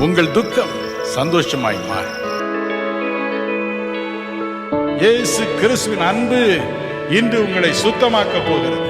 உங்கள் துக்கம் சந்தோஷமாய் மாறும். இயேசு கிறிஸ்துவின் அன்பு இன்று உங்களை சுத்தமாக்க போகிறது.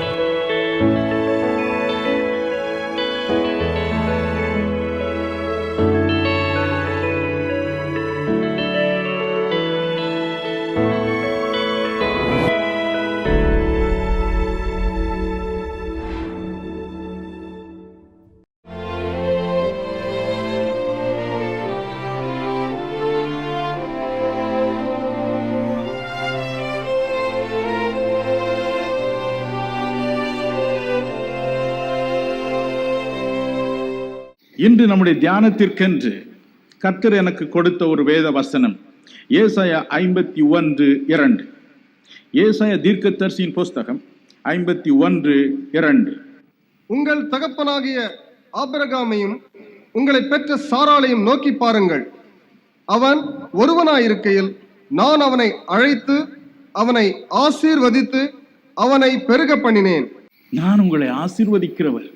இன்று நம்முடைய தியானத்திற்கென்று கர்த்தர் எனக்கு கொடுத்த ஒரு வேத வசனம் ஏசாயா 51:2. ஏசாயா தீர்க்கதரிசியின் புஸ்தகம் 51:2. உங்கள் தகப்பனாகிய ஆபிரகாமையும் உங்களை பெற்ற சாராளையும் நோக்கி பாருங்கள். அவன் ஒருவனாயிருக்கையில் நான் அவனை அழைத்து அவனை ஆசீர்வதித்து அவனை பெருக பண்ணினேன். நான் உங்களை ஆசீர்வதிக்கிறவர்,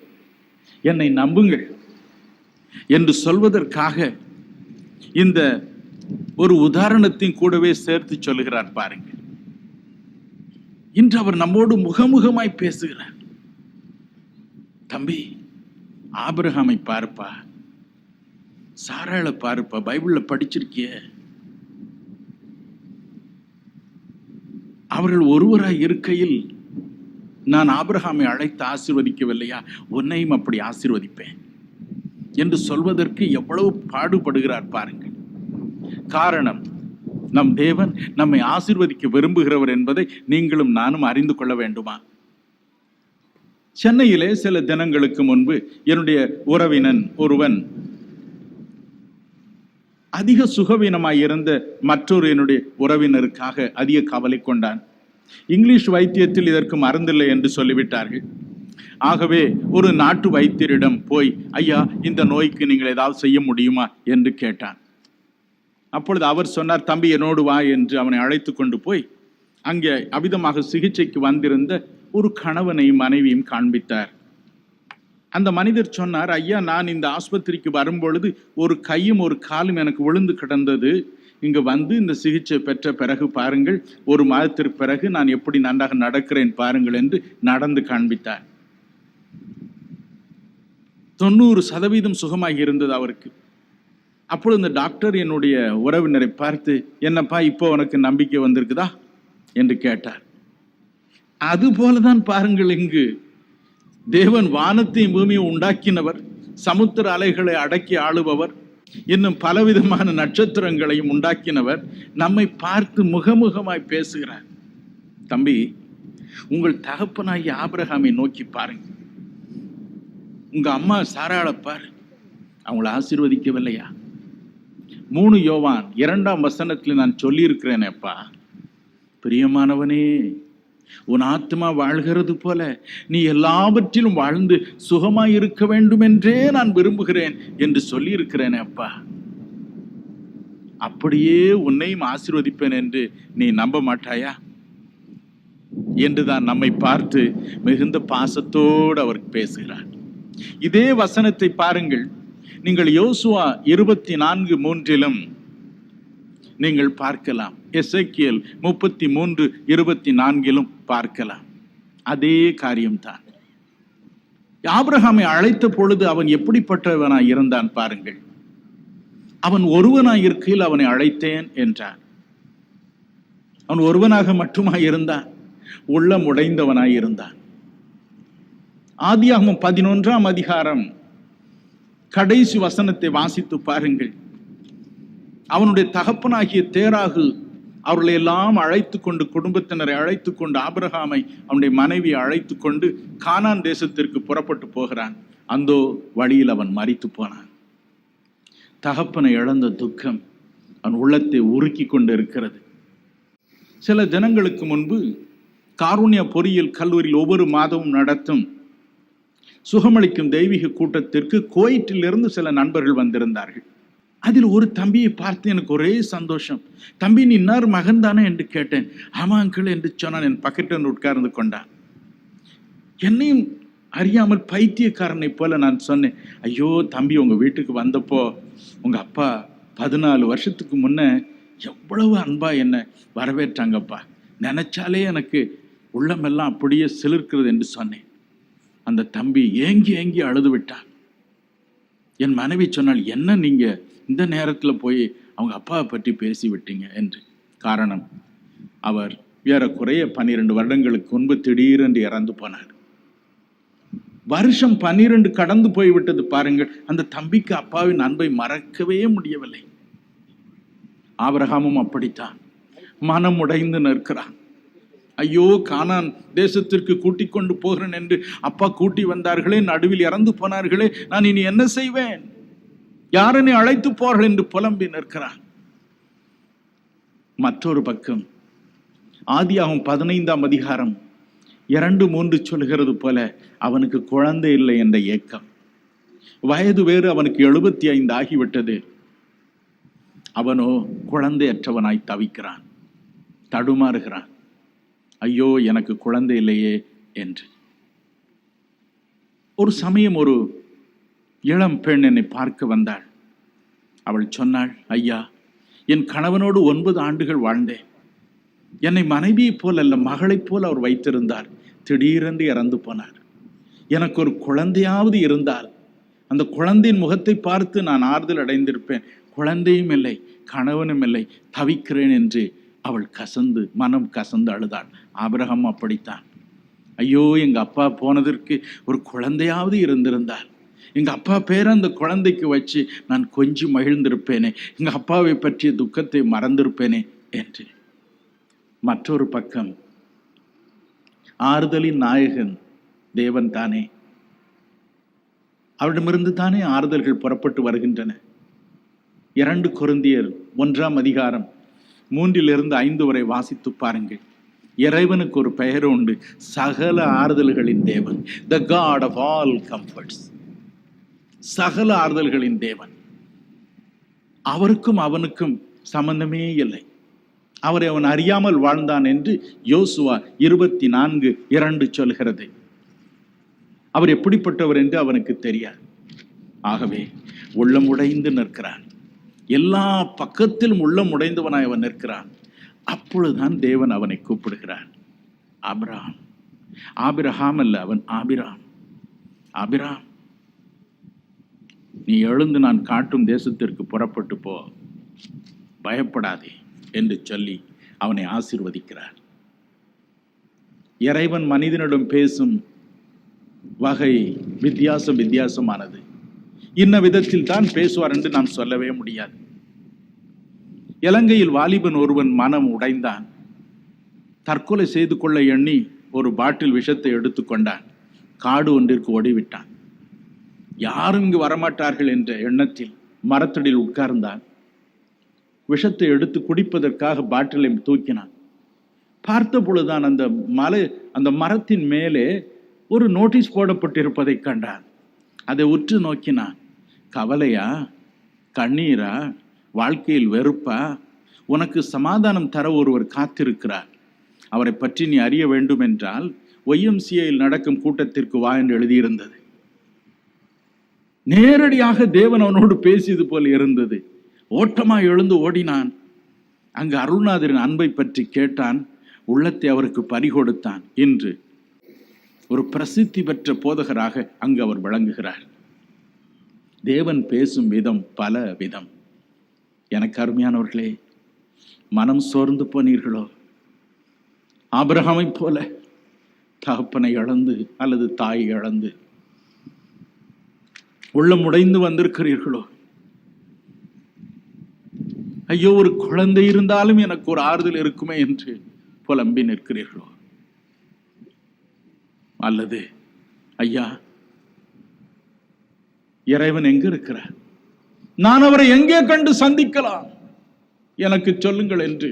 என்னை நம்புங்கள் என்று சொல்வதற்காக இந்த ஒரு உதாரணத்தின் கூடவே சேர்த்து சொல்லுகிறார் பாருங்கள். இன்று அவர் நம்மோடு முகமுகமாய் பேசுகிறார். தம்பி, ஆபிரகாமை பாருப்பா, சாராளை பாருப்பா, பைபிள்ல படிச்சிருக்கிய, அவர்கள் ஒருவராய் இருக்கையில் நான் ஆபிரகாமை அழைத்து ஆசீர்வதிக்கவில்லையா, உன்னையும் அப்படி ஆசீர்வதிப்பேன் என்று சொல்வதற்கு எவ்வளவு பாடுபடுகிறார் பாருங்கள். காரணம், நம் தேவன் நம்மை ஆசீர்வதிக்க விரும்புகிறவர் என்பதை நீங்களும் நானும் அறிந்து கொள்ள வேண்டுமா? சென்னையிலே சில தினங்களுக்கு முன்பு என்னுடைய உறவினன் ஒருவன் அதிக சுகவீனமாய் இருந்த மற்றொரு என்னுடைய உறவினருக்காக அதிக கவலை கொண்டான். இங்கிலீஷ் வைத்தியத்தில் இதற்கு மருந்தில்லை என்று சொல்லிவிட்டார்கள். ஆகவே ஒரு நாட்டு வைத்தியரிடம் போய், ஐயா, இந்த நோய்க்கு நீங்கள் ஏதாவது செய்ய முடியுமா என்று கேட்டான். அப்பொழுது அவர் சொன்னார், தம்பி என்னோடு வா என்று அவனை அழைத்து கொண்டு போய் அங்கே அவிதமாக சிகிச்சைக்கு வந்திருந்த ஒரு கணவனையும் மனைவியும் காண்பித்தார். அந்த மனிதர் சொன்னார், ஐயா, நான் இந்த ஆஸ்பத்திரிக்கு வரும்பொழுது ஒரு கையும் ஒரு காலும் எனக்கு விழுந்து கிடந்தது. இங்கு வந்து இந்த சிகிச்சை பெற்ற பிறகு பாருங்கள், ஒரு மாதத்திற்கு பிறகு நான் எப்படி நன்றாக நடக்கிறேன் பாருங்கள் என்று நடந்து காண்பித்தார். 90% சுகமாகி இருந்தது அவருக்கு. அப்பொழுது இந்த டாக்டர் என்னுடைய உறவினரை பார்த்து, என்னப்பா இப்போ உனக்கு நம்பிக்கை வந்திருக்குதா என்று கேட்டார். அதுபோலதான் பாருங்கள், இங்கு தேவன் வானத்தையும் பூமியை உண்டாக்கினவர், சமுத்திர அலைகளை அடக்கி ஆளுபவர், இன்னும் பலவிதமான நட்சத்திரங்களையும் உண்டாக்கினவர் நம்மை பார்த்து முகமுகமாய் பேசுகிறார். தம்பி, உங்கள் தகப்பனாகிய ஆபிரகாமை நோக்கி பாருங்க. உங்க அம்மா சாராளை பாரு, அவங்கள ஆசீர்வதிக்கவில்லையா? 3 யோவான் 2 நான் சொல்லி இருக்கிறேனேப்பா, பிரியமானவனே, உன் ஆத்மா வாழ்கிறது போல நீ எல்லாவற்றிலும் வாழ்ந்து சுகமாய் இருக்க வேண்டும் என்றே நான் விரும்புகிறேன் என்று சொல்லி இருக்கிறேனே அப்பா. அப்படியே உன்னையும் ஆசீர்வதிப்பேன் என்று நீ நம்ப மாட்டாயா என்றுதான் நம்மை பார்த்து மிகுந்த பாசத்தோடு அவர் பேசுகிறார். இதே வசனத்தை பாருங்கள், நீங்கள் யோசுவா 24:3 நீங்கள் பார்க்கலாம். எசேக்கியேல் 33:24 பார்க்கலாம். அதே காரியம்தான். ஆபிரகாமை அழைத்த பொழுது அவன் எப்படிப்பட்டவனாய் இருந்தான் பாருங்கள். அவன் ஒருவனாய் இருக்கையில் அவனை அழைத்தேன் என்றான். அவன் ஒருவனாக மட்டுமாய் இருந்தான், உள்ளம் உடைந்தவனாய் இருந்தான். ஆதியாகமம் 11 கடைசி வசனத்தை வாசித்து பாருங்கள். அவனுடைய தகப்பனாகிய தேராகு அவர்களை எல்லாம் அழைத்து கொண்டு, குடும்பத்தினரை அழைத்து கொண்டு, ஆபிரகாமை அவனுடைய மனைவியை அழைத்து கொண்டு கானான் தேசத்திற்கு புறப்பட்டு போகிறான். அந்தோ வழியில் அவன் மரித்து போனான். தகப்பனை இழந்த துக்கம் அவன் உள்ளத்தை உருக்கி கொண்டு இருக்கிறது. சில தினங்களுக்கு முன்பு காருண்ய பொறியியல் கல்லூரியில் ஒவ்வொரு மாதமும் நடத்தும் சுகமளிக்கும் தெய்வீக கூட்டத்திற்கு கோயிட்டிலிருந்து சில நண்பர்கள் வந்திருந்தார்கள். அதில் ஒரு தம்பியை பார்த்து எனக்கு ஒரே சந்தோஷம். தம்பி, நீ இன்னார் மகன் தானே என்று கேட்டேன். ஆமா அங்கிள் என்று சொன்னான். என் பக்கத்தில் உட்கார்ந்து கொண்டான். என்னையும் அறியாமல் பைத்தியக்காரனை போல நான் சொன்னேன், ஐயோ தம்பி, உங்க வீட்டுக்கு வந்தப்போ உங்க அப்பா 14 வருஷத்துக்கு முன்ன எவ்வளவு அன்பா என்ன வரவேற்றாங்கப்பா, நினைச்சாலே எனக்கு உள்ளமெல்லாம் அப்படியே சிலிர்க்கிறது என்று சொன்னேன். அந்த தம்பி ஏங்கி ஏங்கி அழுது விட்டான். என் மனைவி சொன்னால், என்ன நீங்க இந்த நேரத்தில் போய் அவங்க அப்பாவை பற்றி பேசி விட்டீங்க என்று. காரணம், அவர் ஏறக்குறைய 12 வருடங்களுக்கு முன்பு திடீரென்று இறந்து போனார். வருஷம் 12 கடந்து போய்விட்டது பாருங்கள். அந்த தம்பிக்கு அப்பாவின் அன்பை மறக்கவே முடியவில்லை. ஆபிரகாமும் அப்படித்தான் மனம் உடைந்து நிற்கிறான். ஐயோ, கானான் தேசத்திற்கு கூட்டிக் கொண்டு போகிறேன் என்று அப்பா கூட்டி வந்தார்களே, நடுவில் இறந்து போனார்களே, நான் இனி என்ன செய்வேன், யாரனை அழைத்து போர்கள் என்று புலம்பி நிற்கிறான். மற்றொரு பக்கம் ஆதியாகமம் 15ஆம் அதிகாரம் 2-3 சொல்கிறது போல அவனுக்கு குழந்தை இல்லை என்ற ஏக்கம். வயது வேறு, அவனுக்கு 75 ஆகிவிட்டது. அவனோ குழந்தையற்றவனாய் தவிக்கிறான், தடுமாறுகிறான். ஐயோ, எனக்கு குழந்தை இல்லையே என்று. ஒரு சமயம் ஒரு இளம் பெண் என்னை பார்க்க வந்தாள். அவள் சொன்னாள், ஐயா, என் கணவனோடு 9 ஆண்டுகள் வாழ்ந்தேன். என்னை மனைவியைப் போல் அல்ல, மகளைப் போல் அவர் வைத்திருந்தார். திடீரென்று இறந்து போனார். எனக்கு ஒரு குழந்தையாவது இருந்தால் அந்த குழந்தையின் முகத்தை பார்த்து நான் ஆறுதல் அடைந்திருப்பேன். குழந்தையும் இல்லை, கணவனும் இல்லை, தவிக்கிறேன் என்று அவள் மனம் கசந்து அழுதாள். ஆபிரகாம் அப்படித்தான். ஐயோ, எங்க அப்பா போனதற்கு ஒரு குழந்தையாவது இருந்திருந்தால், எங்க அப்பா பேரை அந்த குழந்தைக்கு வச்சு நான் கொஞ்சம் மகிழ்ந்திருப்பேனே, எங்க அப்பாவை பற்றிய துக்கத்தை மறந்திருப்பேனே என்று. மற்றொரு பக்கம் ஆறுதலின் நாயகன் தேவன் தானே. அவரிடமிருந்து தானே ஆறுதல்கள் புறப்பட்டு வருகின்றன. 2 கொரிந்தியர் 1ஆம் அதிகாரம் 3-5 வரை வாசித்து பாருங்கள். இறைவனுக்கு ஒரு பெயர் உண்டு, சகல ஆறுதல்களின் தேவன், the God of all comforts. சகல ஆறுதல்களின் தேவன். அவருக்கும் அவனுக்கும் சம்பந்தமே இல்லை. அவரை அவன் அறியாமல் வாழ்ந்தான் என்று யோசுவா 24:2 சொல்கிறது. அவர் எப்படிப்பட்டவர் என்று அவனுக்கு தெரியாது. ஆகவே உள்ளம் உடைந்து நிற்கிறான். எல்லா பக்கத்திலும் உள்ளம் உடைந்தவனாய் அவன் நிற்கிறான். அப்பொழுதுதான் தேவன் அவனை கூப்பிடுகிறார். ஆபிரகாம். ஆபிரகாம் அல்ல, அவன் ஆபிராம். ஆபிராம், நீ எழுந்து நான் காட்டும் தேசத்திற்கு புறப்பட்டு போ, பயப்படாதே என்று சொல்லி அவனை ஆசீர்வதிக்கிறார். இறைவன் மனிதனிடம் பேசும் வகை வித்தியாசமானது. இன்ன விதத்தில் தான் பேசுவார் என்று நாம் சொல்லவே முடியாது. இலங்கையில் வாலிபன் ஒருவன் மனம் உடைந்தான். தற்கொலை செய்து கொள்ள எண்ணி ஒரு பாட்டில் விஷத்தை எடுத்துக்கொண்டான். காடு ஒன்றிற்கு ஓடிவிட்டான். யாரும் இங்கு வரமாட்டார்கள் என்ற எண்ணத்தில் மரத்தடியில் உட்கார்ந்தான். விஷத்தை எடுத்து குடிப்பதற்காக பாட்டிலை தூக்கினான். பார்த்த பொழுதுதான் அந்த மரத்தின் மேலே ஒரு நோட்டீஸ் போடப்பட்டிருப்பதை கண்டான். அதை உற்று நோக்கினான். கவலையா, கண்ணீரா, வாழ்க்கையில் வெறுப்பா, உனக்கு சமாதானம் தர ஒருவர் காத்திருக்கிறார், அவரை பற்றி நீ அறிய வேண்டும் என்றால் YMCAயில் நடக்கும் கூட்டத்திற்கு வா என்று எழுதியிருந்தது. நேரடியாக தேவன் அவனோடு பேசியது போல் இருந்தது. ஓட்டமாய் எழுந்து ஓடினான். அங்கு அருள்நாதரின் அன்பை பற்றி கேட்டான். உள்ளத்தை அவருக்கு பறிகொடுத்தான். இன்று ஒரு பிரசித்தி பெற்ற போதகராக அங்கு அவர் விளங்குகிறார். தேவன் பேசும் விதம் பல விதம். எனக்கு அருமையானவர்களே, மனம் சோர்ந்து போனீர்களோ, ஆபிரகாமை போல தகப்பனை இழந்து அல்லது தாயை இழந்து உள்ளம் உடைந்து வந்திருக்கிறீர்களோ, ஐயோ ஒரு குழந்தை இருந்தாலும் எனக்கு ஒரு ஆறுதல் இருக்குமே என்று புலம்பி நிற்கிறீர்களோ, அல்லது ஐயா இறைவன் எங்க இருக்கிறார், நான் அவரை எங்கே கண்டு சந்திக்கலாம், எனக்கு சொல்லுங்கள் என்று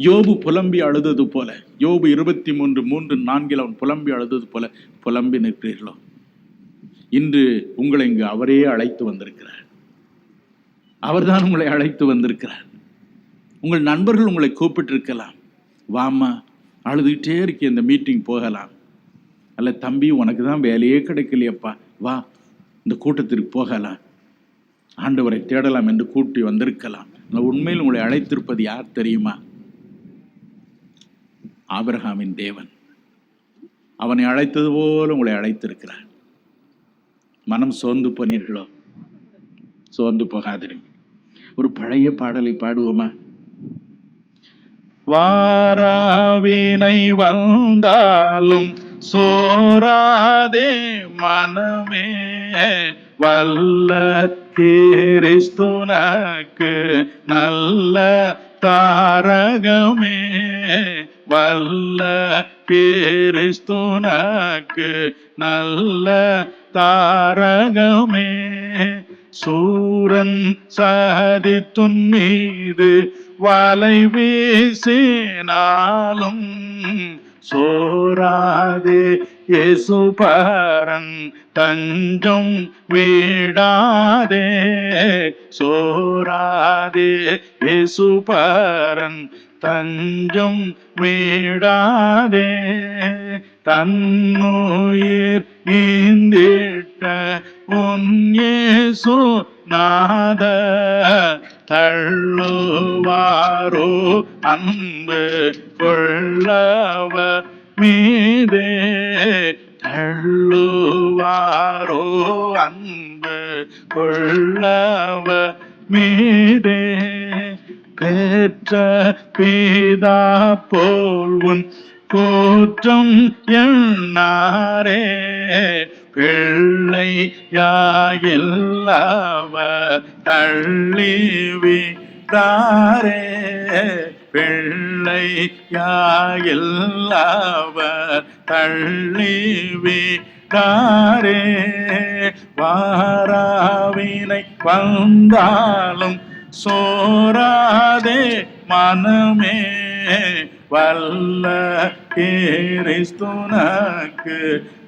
யோபு புலம்பி அழுதது போல, யோபு 23:3-4 அவன் புலம்பி அழுதது போல புலம்பி நிற்கிறீர்களோ, இன்று உங்களை இங்கு அவரே அழைத்து வந்திருக்கிறார். அவர்தான் உங்களை அழைத்து வந்திருக்கிறார். உங்கள் நண்பர்கள் உங்களை கூப்பிட்டிருக்கலாம், வாமா அழுதுகிட்டே இருக்க இந்த மீட்டிங் போகலாம், அல்ல தம்பி உனக்கு தான் வேலையே கிடைக்கலையப்பா, வா இந்த கூட்டத்திற்கு போகலாம். ஆண்டவரை தேடலாம் என்று கூட்டி வந்திருக்கலாம். உண்மையில் உங்களை அழைத்திருப்பது யார் தெரியுமா? ஆபிரகாமின் தேவன். அவனை அழைத்தது போல உங்களை அழைத்திருக்கிறார். மனம் சோர்ந்து போனீர்களோ? சோர்ந்து போகாதீர்கள். ஒரு பழைய பாடலை பாடுவோமா? வாராவினை வந்தாலும் சோராதே மனமே, வல்ல கிறிஸ்துனக்கு நல்ல தாரகமே, வல்ல கிறிஸ்துனக்கு நல்ல தாரகமே. சூரன் சதித்துன் மீது வலை வீசினாலும் சோராதே இயேசுபரன் தஞ்சம் விடாதே, சோராதே இயேசுபரன் தஞ்சம் விடாதே. தன்னுயிர் ஈந்திட்ட உன் இயேசு நாத தள்ளுவாரோ அன்பு கொள்ளவர் மீதே, தள்ளுவாரோ அன்பு கொள்ளவர் மீதே. பெற்ற பிதா போல் உன் கூற்றம் எண்ணாரே, பிள்ளை யாயில்லவர் தள்ளிவிட்டாரே, பிள்ளை யாயில்லவர் தள்ளிவிட்டாரே. வாராவினை வந்தாலும் சோராதே மனமே, வல்ல கிறிஸ்துனக்கு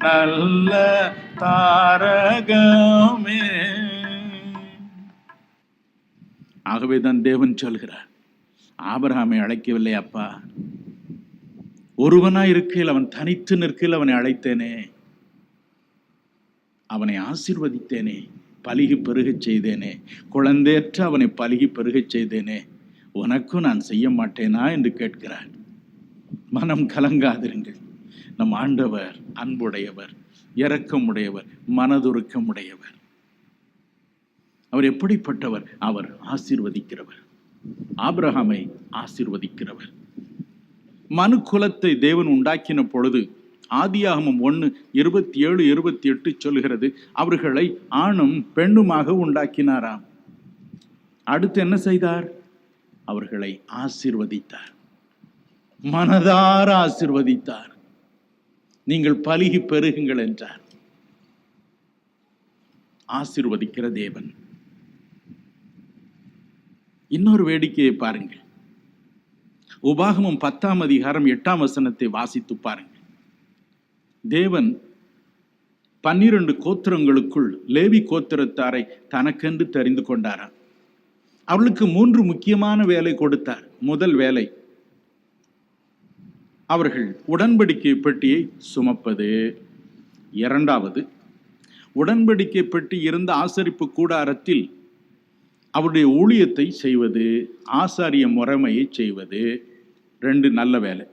நல்ல தாரகமே. ஆகவேதான் தேவன் சொல்கிறார், ஆபிரகாமை அழைக்கவில்லை அப்பா, ஒருவனாய் இருக்கையில் அவன் தனித்து நிற்கையில் அவனை அழைத்தேனே, அவனை ஆசீர்வதித்தேனே, பலுகி பெருகச் செய்தேனே, குழந்தையற்ற அவனை பலுகி பெருகச் செய்தேனே, உனக்கும் நான் செய்ய மாட்டேனா என்று கேட்கிறார். மனம் கலங்காதிருங்கள். நம் ஆண்டவர் அன்புடையவர், இரக்கமுடையவர், மனதுருக்கமுடையவர். அவர் எப்படிப்பட்டவர்? அவர் ஆசீர்வதிக்கிறவர், ஆபிரகாமை ஆசீர்வதிக்கிறவர். மனு குலத்தை தேவன் உண்டாக்கின பொழுது ஆதியாகமம் 1:27-28 சொல்கிறது, அவர்களை ஆணும் பெண்ணுமாக உண்டாக்கினாராம். அடுத்து என்ன செய்தார்? அவர்களை ஆசீர்வதித்தார், மனதார ஆசீர்வதித்தார். நீங்கள் பலுகி பெருகுங்கள் என்றார். ஆசீர்வதிக்கிற தேவன். இன்னொரு வேடிக்கையை பாருங்கள். உபாகமம் 10:8 வாசித்து பாருங்கள். தேவன் 12 கோத்திரங்களுக்குள் லேவி கோத்திரத்தாரை தனக்கென்று தெரிந்து கொண்டாராம். அவர்களுக்கு 3 முக்கியமான வேலை கொடுத்தார். முதல் வேலை, அவர்கள் உடன்படிக்கை பெட்டியை சுமப்பது. இரண்டாவது, உடன்படிக்கை பெட்டி இருந்த ஆசரிப்பு கூடாரத்தில் அவருடைய ஊழியத்தை செய்வது, ஆசாரிய முறைமையை செய்வது. 2 நல்ல வேலை.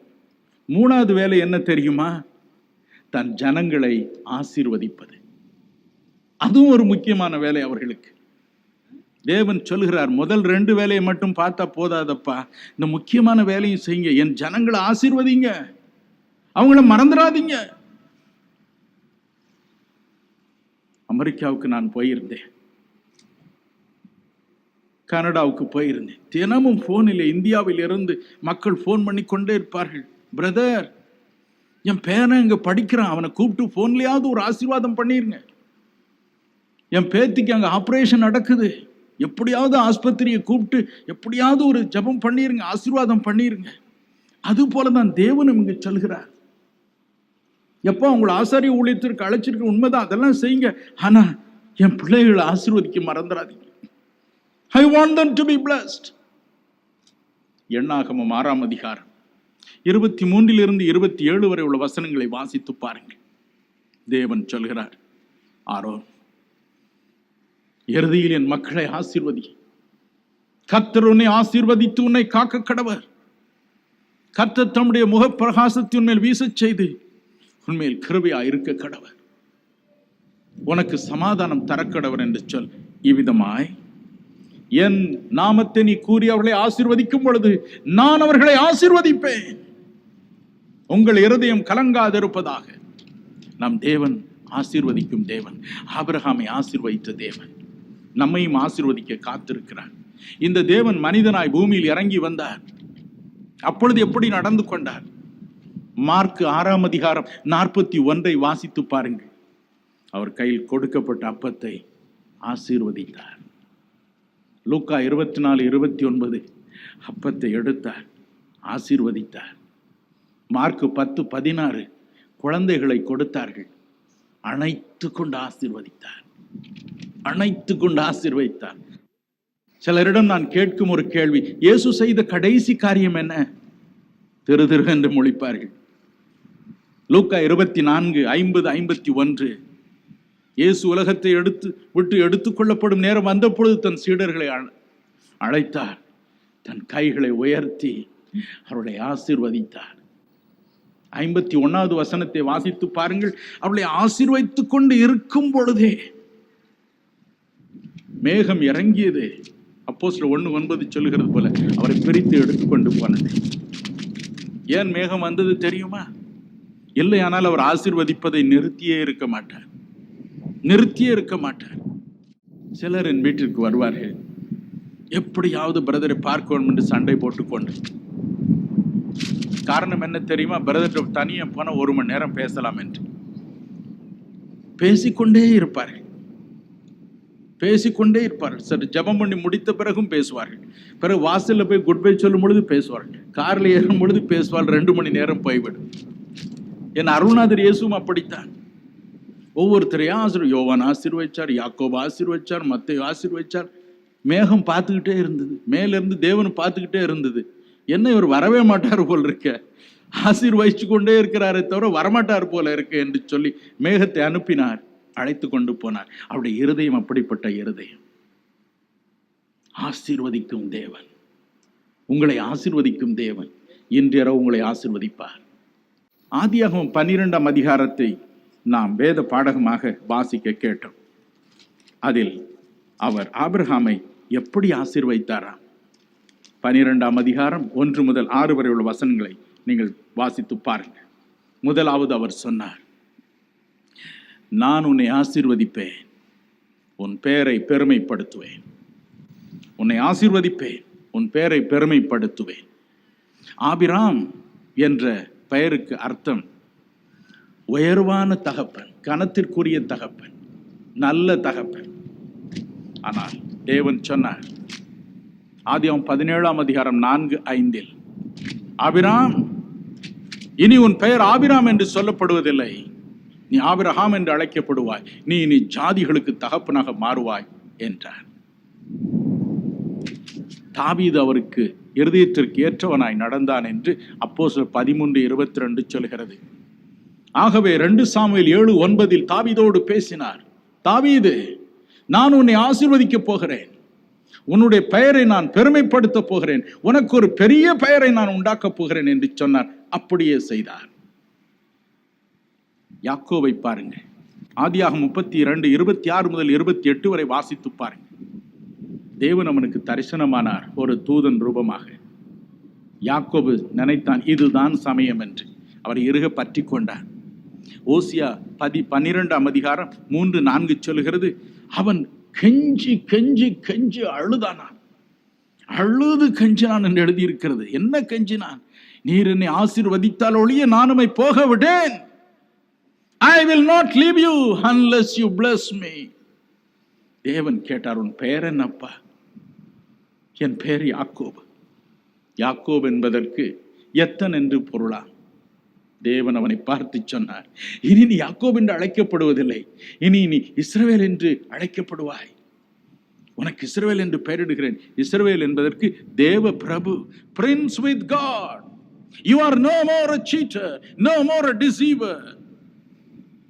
3வது வேலை என்ன தெரியுமா? தன் ஜனங்களை ஆசீர்வதிப்பது. அதுவும் ஒரு முக்கியமான வேலை அவர்களுக்கு. தேவன் சொல்கிறார், முதல் 2 வேலையை மட்டும் பார்த்தா போதாதப்பா, இந்த முக்கியமான வேலையும் செய்யுங்க. என் ஜனங்களை ஆசீர்வதிங்க, அவங்கள மறந்துடாதீங்க. அமெரிக்காவுக்கு நான் போயிருந்தேன், கனடாவுக்கு போயிருந்தேன். தினமும் போனில் இந்தியாவில் இருந்து மக்கள் போன் பண்ணி கொண்டே இருப்பார்கள். பிரதர், என் பேரன் இங்க படிக்கிறான், அவனை கூப்பிட்டு போன்லயாவது ஒரு ஆசீர்வாதம் பண்ணிருங்க. என் பேத்திக்கு அங்க ஆபரேஷன் நடக்குது, எப்படியாவது ஆஸ்பத்திரியை கூப்பிட்டு எப்படியாவது ஒரு ஜெபம் பண்ணிருங்க, ஆசீர்வாதம் பண்ணிருங்க. அது போலதான் தேவனும் இங்க சொல்கிறார். எப்போ உங்களை ஆசாரிய ஊழியத்திற்கு அழைச்சிருக்க, உண்மைதான், அதெல்லாம் செய்யுங்க. ஆனா என் பிள்ளைகளை ஆசீர்வதிக்க மறந்துடாதீங்க. I want them to be blessed. எண்ணாகமம் 6:23-27 வரை உள்ள வசனங்களை வாசித்து பாருங்கள். தேவன் சொல்கிறார், ஆரோன் இறுதியில் என் மக்களை ஆசீர்வதி. கர்த்தர் உன்னை ஆசீர்வதித்து உன்னை காக்க கடவர். கர்த்தர் தம்முடைய முகப்பிரகாசத்தை உன்மேல் வீசச் செய்து உன்மேல் கிருபையா இருக்க கடவர். உனக்கு சமாதானம் தரக்கடவர் என்று சொல். இவ்விதமாய் என் நாமத்தை நீ கூறி அவர்களை ஆசீர்வதிக்கும் பொழுது நான் அவர்களை ஆசீர்வதிப்பேன். உங்கள் இருதயம் கலங்காதிருப்பதாக. நம் தேவன் ஆசீர்வதிக்கும் தேவன். ஆபிரகாமை ஆசீர்வதித்த தேவன் நம்மையும் ஆசீர்வதிக்க காத்திருக்கிறார். இந்த தேவன் மனிதனாய் பூமியில் இறங்கி வந்தார். அப்பொழுது எப்படி நடந்து கொண்டார்? மார்க் 6 அதிகாரம் 41 வாசித்து பாருங்கள். அவர் கையில் கொடுக்கப்பட்ட அப்பத்தை ஆசீர்வதித்தார். லூக்கா 24:29 அப்பத்தை எடுத்தார், ஆசீர்வதித்தார். மார்க் 10:16 குழந்தைகளை கொடுத்தார்கள், அணைத்து கொண்டு ஆசீர்வதித்தார். அணைத்து கொண்டு ஆசீர்வதித்தார். சிலரிடம் நான் கேட்கும் ஒரு கேள்வி, இயேசு செய்த கடைசி காரியம் என்ன? திரு திரு என்று முழிப்பார்கள். லூக்கா 24:50-51 இயேசு உலகத்தை விட்டு எடுத்துக்கொள்ளப்படும் நேரம் வந்த பொழுது தன் சீடர்களை அழைத்தார். தன் கைகளை உயர்த்தி அவர்களை ஆசீர்வதித்தார். 51வது வசனத்தை வாசித்து பாருங்கள். அவர்களை ஆசீர்வதித்துக் கொண்டு இருக்கும் பொழுதே மேகம் இறங்கியது. அப்போஸ்தலர் 1:9 சொல்லுகிறது போல அவரை பிரித்து எடுத்துக்கொண்டு போனது. ஏன் மேகம் வந்தது தெரியுமா? இல்லையானால் அவர் ஆசீர்வதிப்பதை நிறுத்தியே இருக்க மாட்டார். சிலர் என் வீட்டிற்கு வருவார்கள், எப்படியாவது பிரதரை பார்க்க வேண்டும் என்று சண்டை போட்டுக்கொண்டு. காரணம் என்ன தெரியுமா? பிரதர் தனியா போன 1 மணி நேரம் பேசலாம் என்று பேசிக்கொண்டே இருப்பார்கள். சரி, ஜெபம் பண்ணி முடித்த பிறகும் பேசுவார்கள். பிறகு வாசல்ல போய் குட் பை சொல்லும் பொழுது பேசுவார்கள். கார்ல ஏறும் பொழுது பேசுவார்கள். 2 மணி நேரம் போய்விடும். என் அருணாதர் இயேசுவும் அப்படித்தான். ஒவ்வொருத்தரையும் யோவான் ஆசீர்வதிச்சார், யாக்கோபு ஆசீர்வதிச்சார், மத்தேயு ஆசீர்வதிச்சார். மேகம் பார்த்துக்கிட்டே இருந்தது, மேலிருந்து தேவன் பார்த்துக்கிட்டே இருந்தது. என்ன இவர் வரவே மாட்டார் போல் இருக்க, ஆசீர்வதிச்சு கொண்டே இருக்கிறாரே தவிர வரமாட்டார் போல இருக்க என்று சொல்லி மேகத்தை அனுப்பினார், அழைத்து கொண்டு போனார். அவருடைய இருதயம் அப்படிப்பட்ட இருதயம். ஆசீர்வதிக்கும் தேவன், உங்களை ஆசீர்வதிக்கும் தேவன் இன்றிரவு உங்களை ஆசீர்வதிப்பார். ஆதியாகமம் 12ஆம் அதிகாரத்தை நாம் வேத பாடகமாக வாசிக்க கேட்டோம். அதில் அவர் ஆபிரகாமை எப்படி ஆசீர்வதித்தாராம்? 12ஆம் அதிகாரம் 1 முதல் 6 வரை உள்ள வசனங்களை நீங்கள் வாசித்து பாருங்கள். முதலாவது அவர் சொன்னார், நான் உன்னை ஆசீர்வதிப்பேன், உன் பெயரை பெருமைப்படுத்துவேன். உன்னை ஆசீர்வதிப்பேன், உன் பெயரை பெருமைப்படுத்துவேன். ஆபிராம் என்ற பெயருக்கு அர்த்தம் உயர்வான தகப்பன், கனத்திற்குரிய தகப்பன், நல்ல தகப்பன். ஆனால் தேவன் சொன்னார், ஆதியாகமம் 17ஆம் அதிகாரம் 4-5 ஆபிராம், இனி உன் பெயர் ஆபிராம் என்று சொல்லப்படுவதில்லை, நீ ஆபிரகாம் என்று அழைக்கப்படுவாய், நீ இனி ஜாதிகளுக்கு தகப்பனாக மாறுவாய் என்றார். தாவீது அவருக்கு இருதயத்திற்கு ஏற்றவனாய் நடந்தான் என்று அப்போஸ்தலர் 13:22 சொல்கிறது. ஆகவே 2 சாமுவேல் 7:9 தாவீதோடு பேசினார், தாவீது, நான் உன்னை ஆசீர்வதிக்க போகிறேன், உன்னுடைய பெயரை நான் பெருமைப்படுத்த போகிறேன், உனக்கு ஒரு பெரிய பெயரை நான் உண்டாக்கப் போகிறேன் என்று சொன்னார். அப்படியே செய்தார். யாக்கோபை பாருங்கள், ஆதியாகமம் 32:26 முதல் 28 வரை வாசித்து பாருங்கள். தேவன் அவனுக்கு தரிசனமானார் ஒரு தூதன் ரூபமாக. யாக்கோபு நினைத்தான் இதுதான் சமயம் என்று. அவரை இறுக பற்றி கொண்டார். ஓசியா 12ஆம் அதிகாரம் 3-4 சொல்லுகிறது, அவன் கெஞ்சி கெஞ்சி கெஞ்சி அழுதானான். அழுது கெஞ்சினான் என்று எழுதியிருக்கிறது. என்ன கெஞ்சினான்? நீர் என்னை ஆசீர்வதித்தால் ஒழிய நான் உம்மை போக விடேன். I will not leave you unless you bless me. தேவன் கேட்டார், உன் பெயர் என்னப்பா? என் பெயர் யாக்கோபு. யாக்கோபு என்பதற்கு எத்தன் என்று பொருளா? தேவன் அவனை பார்த்து சொன்னார், இனி நீ யாக்கோபு என்று அழைக்கப்படுவதில்லை, இனி நீ இஸ்ரவேல் என்று அழைக்கப்படுவாய். உனக்கு இஸ்ரவேல் என்று பெயரிடுகிறேன். இஸ்ரவேல் என்பதற்கு தேவ பிரபு, prince with God. You are no more a cheater, no more a deceiver.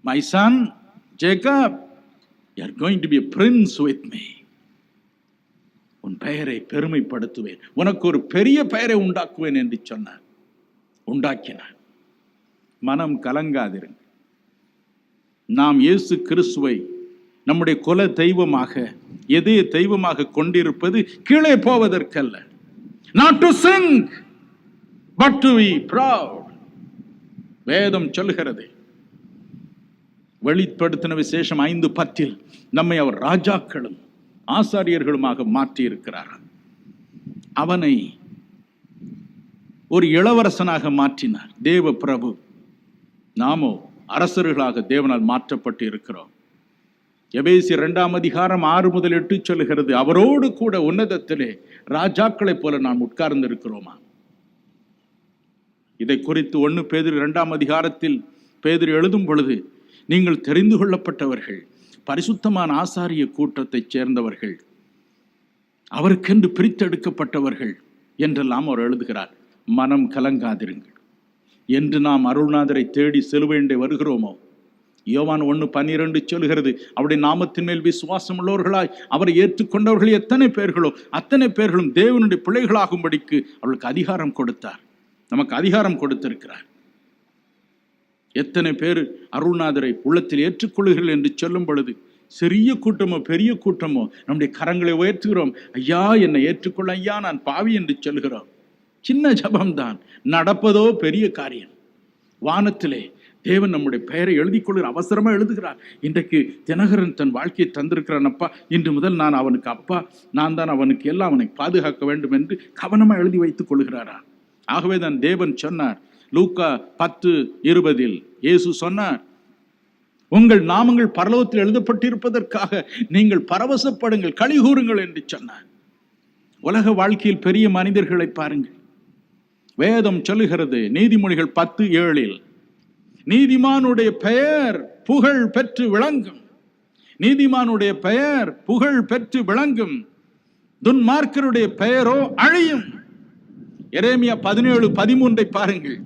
My son Jacob, you are going to be a prince with me. உன் பெயரை பெருமைப்படுத்துவேன், உனக்கு ஒரு பெரிய பெயரை உண்டாக்குவேன் என்று சொன்னார். உண்டாக்கினார். மனம் கலங்காதிருங்கள். நாம் இயேசு கிறிஸ்துவை நம்முடைய குல தெய்வமாக, எதே தெய்வமாக கொண்டிருப்பது கீழே போவதற்கல்ல. Not to sink, but to be proud. வேதம் சொல்லுகிறது. வெளிப்படுத்தின விசேஷம் 5:10 நம்மை அவர் ராஜாக்களும் ஆசாரியர்களுமாக மாற்றி இருக்கிறார். அவனை ஒரு இளவரசனாக மாற்றினார் தேவ பிரபு. நாமோ அரசர்களாக தேவனால் மாற்றப்பட்டு இருக்கிறோம். எபேசியர் 2:6-8 சொல்லுகிறது, அவரோடு கூட உன்னதத்திலே ராஜாக்களைப் போல நாம் உட்கார்ந்து இருக்கிறோமா. இதை குறித்து 1 பேதுரு 2 பேதுரு எழுதும் பொழுது, நீங்கள் தெரிந்து கொள்ளப்பட்டவர்கள், பரிசுத்தமான ஆசாரிய கூட்டத்தைச் சேர்ந்தவர்கள், அவருக்கென்று பிரித்தெடுக்கப்பட்டவர்கள் என்றெல்லாம் அவர் எழுதுகிறார். மனம் கலங்காதிருங்கள். என்று நாம் அருள்நாதரை தேடி செலுவேண்டே வருகிறோமோ, யோவான் 1:12 சொல்கிறது, அவருடைய நாமத்தின் மேல் விசுவாசம் உள்ளவர்களாய் அவரை ஏற்றுக்கொண்டவர்கள் எத்தனை பேர்களோ அத்தனை பேர்களும் தேவனுடைய பிள்ளைகளாகும்படிக்கு அவளுக்கு அதிகாரம் கொடுத்தார். நமக்கு அதிகாரம் கொடுத்திருக்கிறார். எத்தனை பேர் அருள்நாதரை உள்ளத்தில் ஏற்றுக்கொள்ளுகிறீர்கள் என்று சொல்லும் பொழுது, சிறிய கூட்டமோ பெரிய கூட்டமோ நம்முடைய கரங்களை உயர்த்துகிறோம். ஐயா, என்னை ஏற்றுக்கொள்ள ஐயா, நான் பாவி என்று சொல்கிறோம். சின்ன ஜபம்தான், நடப்பதோ பெரிய காரியம். வானத்திலே தேவன் நம்முடைய பெயரை எழுதி கொள்கிறார். அவசரமா எழுதுகிறார். இன்றைக்கு தினகரன் தன் வாழ்க்கையை தந்திருக்கிறான் அப்பா, இன்று முதல் நான் அவனுக்கு அப்பா, நான் தான் அவனுக்கு எல்லாம், அவனை பாதுகாக்க வேண்டும் என்று கவனமா எழுதி வைத்துக் கொள்கிறாரா. ஆகவே தான் தேவன் சொன்னார், லூக்கா 10:20 இயேசு சொன்னார், உங்கள் நாமங்கள் பரலோகத்தில் எழுதப்பட்டிருப்பதற்காக நீங்கள் பரவசப்படுங்கள், களி கூறுங்கள் என்று சொன்னார். உலக வாழ்க்கையில் பெரிய மனிதர்களை பாருங்கள். வேதம் சொல்லுகிறது, நீதிமொழிகள் 10:7, நீதிமானுடைய பெயர் புகழ் பெற்று விளங்கும். நீதிமானுடைய பெயர் புகழ் பெற்று விளங்கும், துன்மார்க்கருடைய பெயரோ அழியும். எரேமியா 17:13 பாருங்கள்,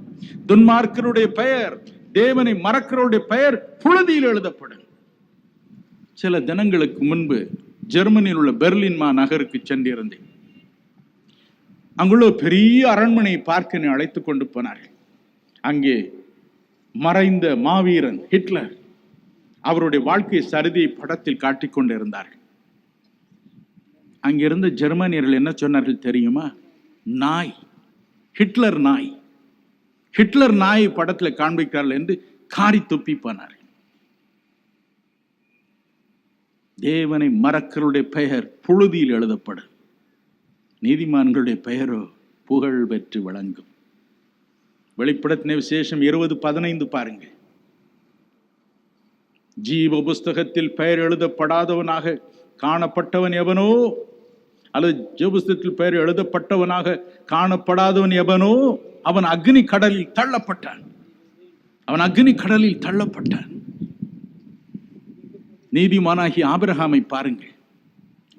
துன்மார்க்கருடைய பெயர், தேவனை மறக்கிறவருடைய பெயர் புழுதியில் எழுதப்படும். சில தினங்களுக்கு முன்பு ஜெர்மனியில் உள்ள பெர்லின் நகருக்கு சென்றிருந்தேன். அங்குள்ள பெரிய அரண்மனையை பார்க்க அழைத்துக் கொண்டு போனார்கள். அங்கே மறைந்த மாவீரன் ஹிட்லர் அவருடைய வாழ்க்கை சரிதியை படத்தில் காட்டிக் கொண்டிருந்தார்கள். அங்கிருந்த ஜெர்மனியர்கள் என்ன சொன்னார்கள் தெரியுமா? நாய், ஹிட்லர் நாய், ஹிட்லர் நாய் படத்தில் காண்பிக்கிறார்கள் என்று காரி துப்பி போனார்கள். தேவனை மறக்கிறவருடைய பெயர் புழுதியில் எழுதப்படும், நீதிமான்களுடைய பெயரோ புகழ் பெற்று விளங்கும். வெளிப்படுத்தின விசேஷம் 20:15 பாருங்கள். ஜீவ புஸ்தகத்தில் பெயர் எழுதப்படாதவனாக காணப்பட்டவன் எவனோ, அல்லது ஜீவ புஸ்தகத்தில் பெயர் எழுதப்பட்டவனாக காணப்படாதவன் எவனோ, அவன் அக்னி கடலில் தள்ளப்பட்டான். அவன் அக்னி கடலில் தள்ளப்பட்டான். நீதிமானாகிய ஆபிரகாமை பாருங்கள்.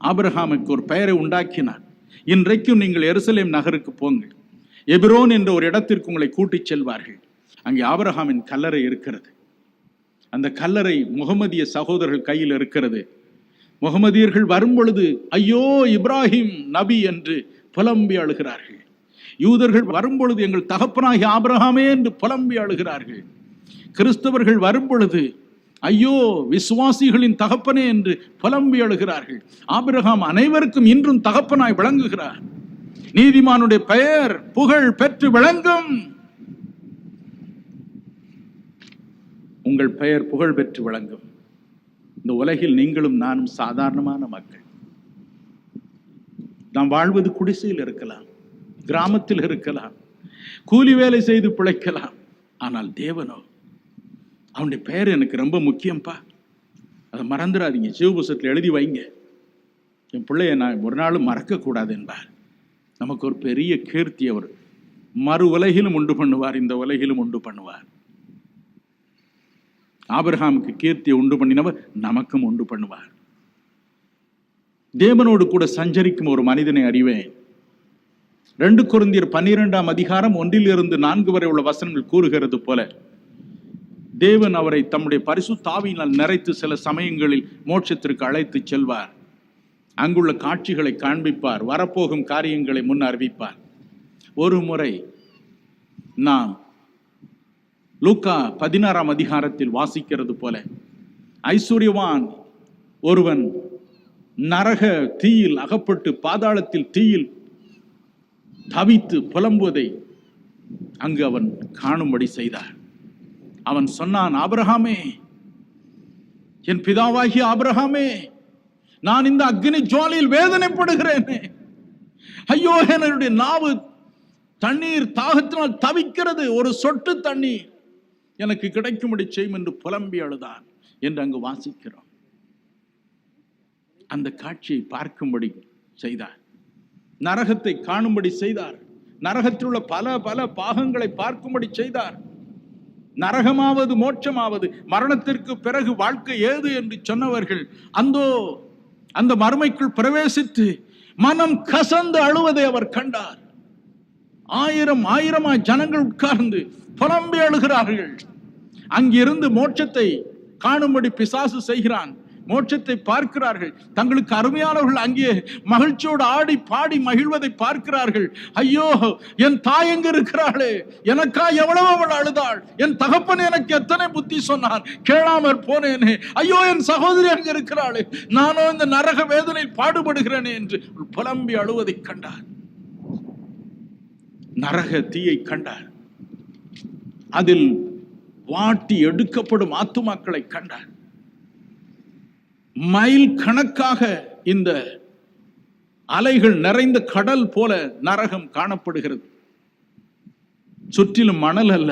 ஆபிரகாமுக்கு ஒரு பெயரை உண்டாக்கினார். இன்றைக்கும் நீங்கள் எருசலேம் நகருக்கு போங்கள். எபிரோன் என்ற ஒரு இடத்திற்கு உங்களை கூட்டிச் செல்வார்கள். அங்கே ஆபிரகாமின் கல்லறை இருக்கிறது. அந்த கல்லறை முகமதிய சகோதரர்கள் கையில் இருக்கிறது. முகமதியர்கள் வரும் பொழுது ஐயோ இப்ராஹிம் நபி என்று புலம்பி அழுகிறார்கள். யூதர்கள் வரும் பொழுது எங்கள் தகப்பனாகிய ஆபிரகாமே என்று புலம்பி அழுகிறார்கள். கிறிஸ்தவர்கள் வரும் பொழுது ஐயோ விசுவாசிகளின் தகப்பனே என்று புலம்பி அழுகிறார்கள். ஆபிரகாம் அனைவருக்கும் இன்றும் தகப்பனாய் விளங்குகிறார். நீதிமானுடைய பெயர் புகழ் பெற்று விளங்கும். உங்கள் பெயர் புகழ் பெற்று விளங்கும். இந்த உலகில் நீங்களும் நானும் சாதாரணமான மக்கள். நாம் வாழ்வது குடிசையில் இருக்கலாம், கிராமத்தில் இருக்கலாம், கூலி வேலை செய்து பிழைக்கலாம். ஆனால் தேவனோ, அவனுடைய பெயர் எனக்கு ரொம்ப முக்கியம்பா, அதை மறந்துடாதீங்க, சிவபுஸ்தகத்தில் எழுதி வைங்க, என் பிள்ளைய நான் ஒரு நாளும் மறக்க கூடாது என்பார். நமக்கு ஒரு பெரிய கீர்த்தி அவர் மறு உலகிலும் உண்டு பண்ணுவார், இந்த உலகிலும் உண்டு பண்ணுவார். ஆபிரகாமுக்கு கீர்த்தியை உண்டு பண்ணினவர் நமக்கும் உண்டு பண்ணுவார். தேவனோடு கூட சஞ்சரிக்கும் ஒரு மனிதனை அறிவேன். 2 கொரிந்தியர் 12:1-4 வரை உள்ள வசனங்கள் கூறுகிறது போல, தேவன் அவரை தம்முடைய பரிசுத்த ஆவியினால் நிறைத்து சில சமயங்களில் மோட்சத்திற்கு அழைத்து செல்வார். அங்குள்ள காட்சிகளை காண்பிப்பார், வரப்போகும் காரியங்களை முன் அறிவிப்பார். ஒரு முறை நாம் லூக்கா 16ஆம் அதிகாரத்தில் வாசிக்கிறது போல, ஐஸ்வர்யவான் ஒருவன் நரக தீயில் அகப்பட்டு பாதாளத்தில் தீயில் தவித்து புலம்புவதை அங்கு அவன் காணும்படி செய்தார். அவன் சொன்னான், ஆபிரகாமே, என் பிதாவாகிய ஆபிரகாமே, நான் இந்த அக்னி ஜுவாலையில் வேதனைப்படுகிறேன். ஐயோ, என்னுடைய நாவு தண்ணீர் தாகத்தினால் தவிக்கிறது, ஒரு சொட்டு தண்ணீர் எனக்கு கிடைக்கும்படி செய்யும் என்று புலம்பி அழுதான் என்று அங்கு வாசிக்கிறோம். அந்த காட்சியை பார்க்கும்படி செய்தார், நரகத்தை காணும்படி செய்தார், நரகத்தில் உள்ள பல பல பாகங்களை பார்க்கும்படி செய்தார். நரகமாவது மோட்சமாவது, மரணத்திற்கு பிறகு வாழ்க்கை ஏது என்று சொன்னவர்கள் அந்த மறுமைக்குள் பிரவேசித்து மனம் கசந்து அழுவதை அவர் கண்டார். ஆயிரமாய் ஜனங்கள் உட்கார்ந்து புலம்பி அழுகிறார்கள். அங்கிருந்து மோட்சத்தை காணும்படி பிசாசு செய்கிறான். மோட்சத்தை பார்க்கிறார்கள். தங்களுக்கு அருமையானவர்கள் அங்கே மகிழ்ச்சியோடு ஆடி பாடி மகிழ்வதை பார்க்கிறார்கள். ஐயோ, என் தாய் எங்க இருக்கிறாளே, எனக்கா எவ்வளவு அவள் அழுதாள், என் தகப்பன் எனக்கு எத்தனை புத்தி சொன்னான், கேளாமற் போனேனே, ஐயோ என் சகோதரி அங்க இருக்கிறாளே, நானோ இந்த நரக வேதனையில் பாடுபடுகிறேனே என்று புலம்பி அழுவதை கண்டார். நரக தீயை கண்டார். அதில் வாட்டி எடுக்கப்படும் ஆத்துமாக்களை கண்டார். மைல் கணக்காக இந்த அலைகள் நிறைந்த கடல் போல நரகம் காணப்படுகிறது. சுற்றிலும் மணல் அல்ல,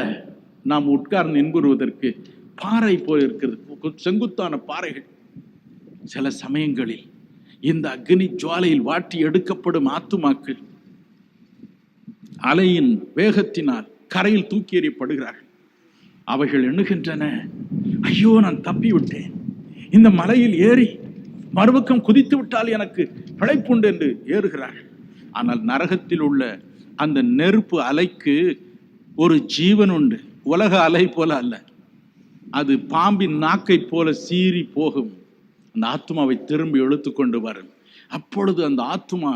நாம் உட்கார்ந்து இன்புறுவதற்கு பாறை போல இருக்கிறது, செங்குத்தான பாறைகள். சில சமயங்களில் இந்த அக்னி ஜுவாலையில் வாட்டி எடுக்கப்படும் ஆத்துமாக்கள் அலையின் வேகத்தினால் கரையில் தூக்கி எறியப்படுகிறார்கள். அவைகள் எண்ணுகின்றன, ஐயோ நான் தப்பி விட்டேன், இந்த மலையில் ஏறி மறுபக்கம் குதித்து விட்டால் எனக்கு பிழைப்புண்டு என்று ஏறுகிறார்கள். ஆனால் நரகத்தில் உள்ள அந்த நெருப்பு அலைக்கு ஒரு ஜீவன் உண்டு. உலக அலை போல அல்ல, அது பாம்பின் நாக்கை போல சீறி போகும். அந்த ஆத்மாவை திரும்பி இழுத்து கொண்டு வரும். அப்பொழுது அந்த ஆத்மா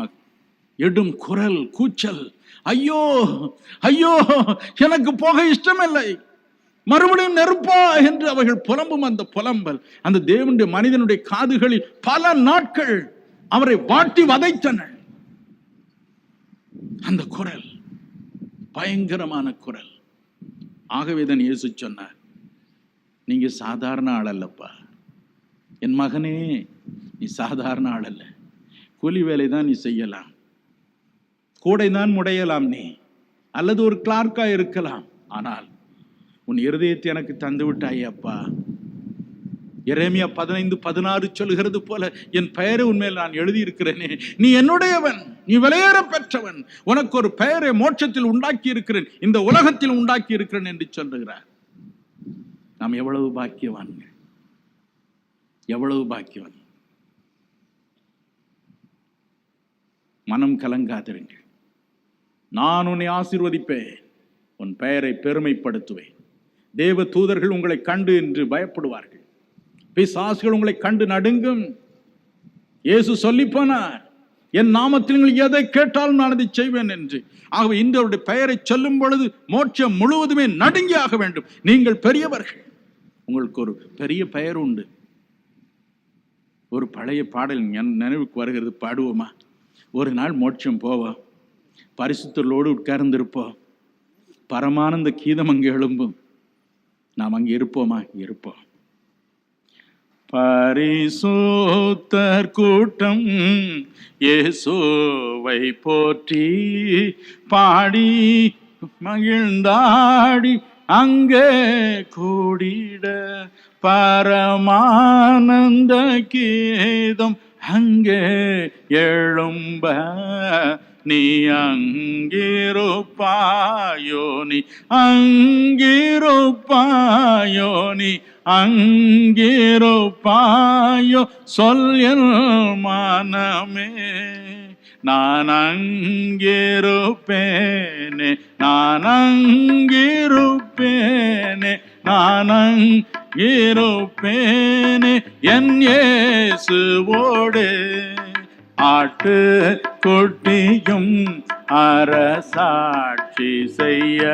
எடும் குரல், கூச்சல், ஐயோ ஐயோ எனக்கு போக இஷ்டமில்லை, மறுபடியும் நெருப்பா என்று அவர்கள் புலம்பும் அந்த புலம்பல் அந்த தேவனுடைய மனிதனுடைய காதுகளில் பல நாட்கள் அவரை வாட்டி வதைத்தன. அந்த குரல் பயங்கரமான குரல். ஆகவேதான் இயேசு சொன்னார், நீங்க சாதாரண ஆள் அல்லப்பா, என் மகனே, நீ சாதாரண ஆள் அல்ல, கூலி வேலை தான் நீ செய்யலாம், கூடை தான் முடையலாம் நீ, அல்லது ஒரு கிளார்க்கா இருக்கலாம், ஆனால் உன் இருதயத்தை எனக்கு தந்து விட்டாய் அப்பா. எரேமியா 15:16 சொல்கிறது போல, என் பெயரை உண்மையில் நான் எழுதியிருக்கிறேனே, நீ என்னுடையவன், நீ விலையேற பெற்றவன், உனக்கு ஒரு பெயரை மோட்சத்தில் உண்டாக்கி இருக்கிறேன், இந்த உலகத்தில் உண்டாக்கி இருக்கிறேன் என்று சொல்லுகிறார். நாம் எவ்வளவு பாக்கியவான்கள், எவ்வளவு பாக்கியவான். மனம் கலங்காதிருங்கள், நான் உன்னை ஆசீர்வதிப்பேன், உன் பெயரை பெருமைப்படுத்துவேன். தேவ தூதர்கள் உங்களை கண்டு என்று பயப்படுவார்கள், பிசாசுகள் உங்களை கண்டு நடுங்கும். இயேசு சொல்லி போனார், என் நாமத்தில் நீங்கள் எதை கேட்டாலும் நான் அதை செய்வேன் என்று. ஆகவே இந்த அவருடைய பெயரை சொல்லும் பொழுது மோட்சம் முழுவதுமே நடுங்கி ஆக வேண்டும். நீங்கள் பெரியவர்கள், உங்களுக்கு ஒரு பெரிய பெயர் உண்டு. ஒரு பழைய பாடல் நினைவுக்கு வருகிறது, பாடுவோமா? ஒரு நாள் மோட்சம் போவோம், பரிசுத்தரோடு உட்கார்ந்திருப்போம், பரமானந்த கீதம் அங்கே எழும்பும், நாம் அங்கே இருப்போமா? இருப்போம். பரிசுத்தர் கூட்டம் இயேசுவை போற்றி பாடி மகிழ்ந்தாடி அங்கே கூடிட, பரமானந்த கீதம் அங்கே எழும்ப, நீ அங்கிருப்பாயோ, நீ அங்கிருப்பாயோ, நீ அங்கிருப்பாயோ, சொல் என் மனமே, நான் அங்கிருப்பேனே, நான் அங்கிருப்பேனே, நான் அங்கிருப்பேனே, என் இயேசுவோடு ஆட்டு குட்டியும் அரசாட்சி செய்ய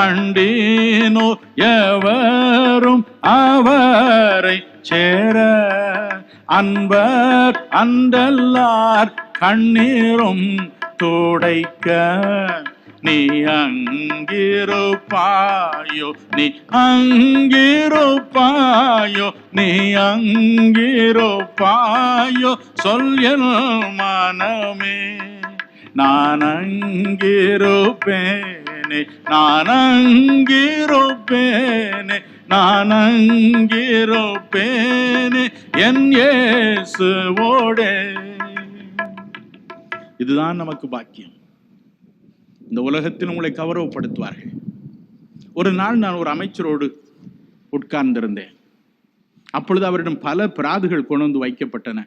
அண்டினோ எவரும் அவரை சேர அன்பர் அண்டல்லார் கண்ணீரும் துடைக்க நீ அங்கிருப்பாயோ, நீ அங்கிருப்பாயோ, நீ அங்கிருப்பாயோ, சொல் என் மனமே. நான் அங்கிருப்பேனே, நான் அங்கிருப்பேனே, நான் அங்கிருப்பேனே என் இயேசுவோடே. இதுதான் நமக்கு பாக்கியம். இந்த உலகத்தில் உங்களை கௌரவப்படுத்துவார்கள். ஒரு நாள் நான் ஒரு அமைச்சரோடு உட்கார்ந்திருந்தேன். அப்பொழுது அவரிடம் பல பிராதுகள் கொண்டு வந்து வைக்கப்பட்டன.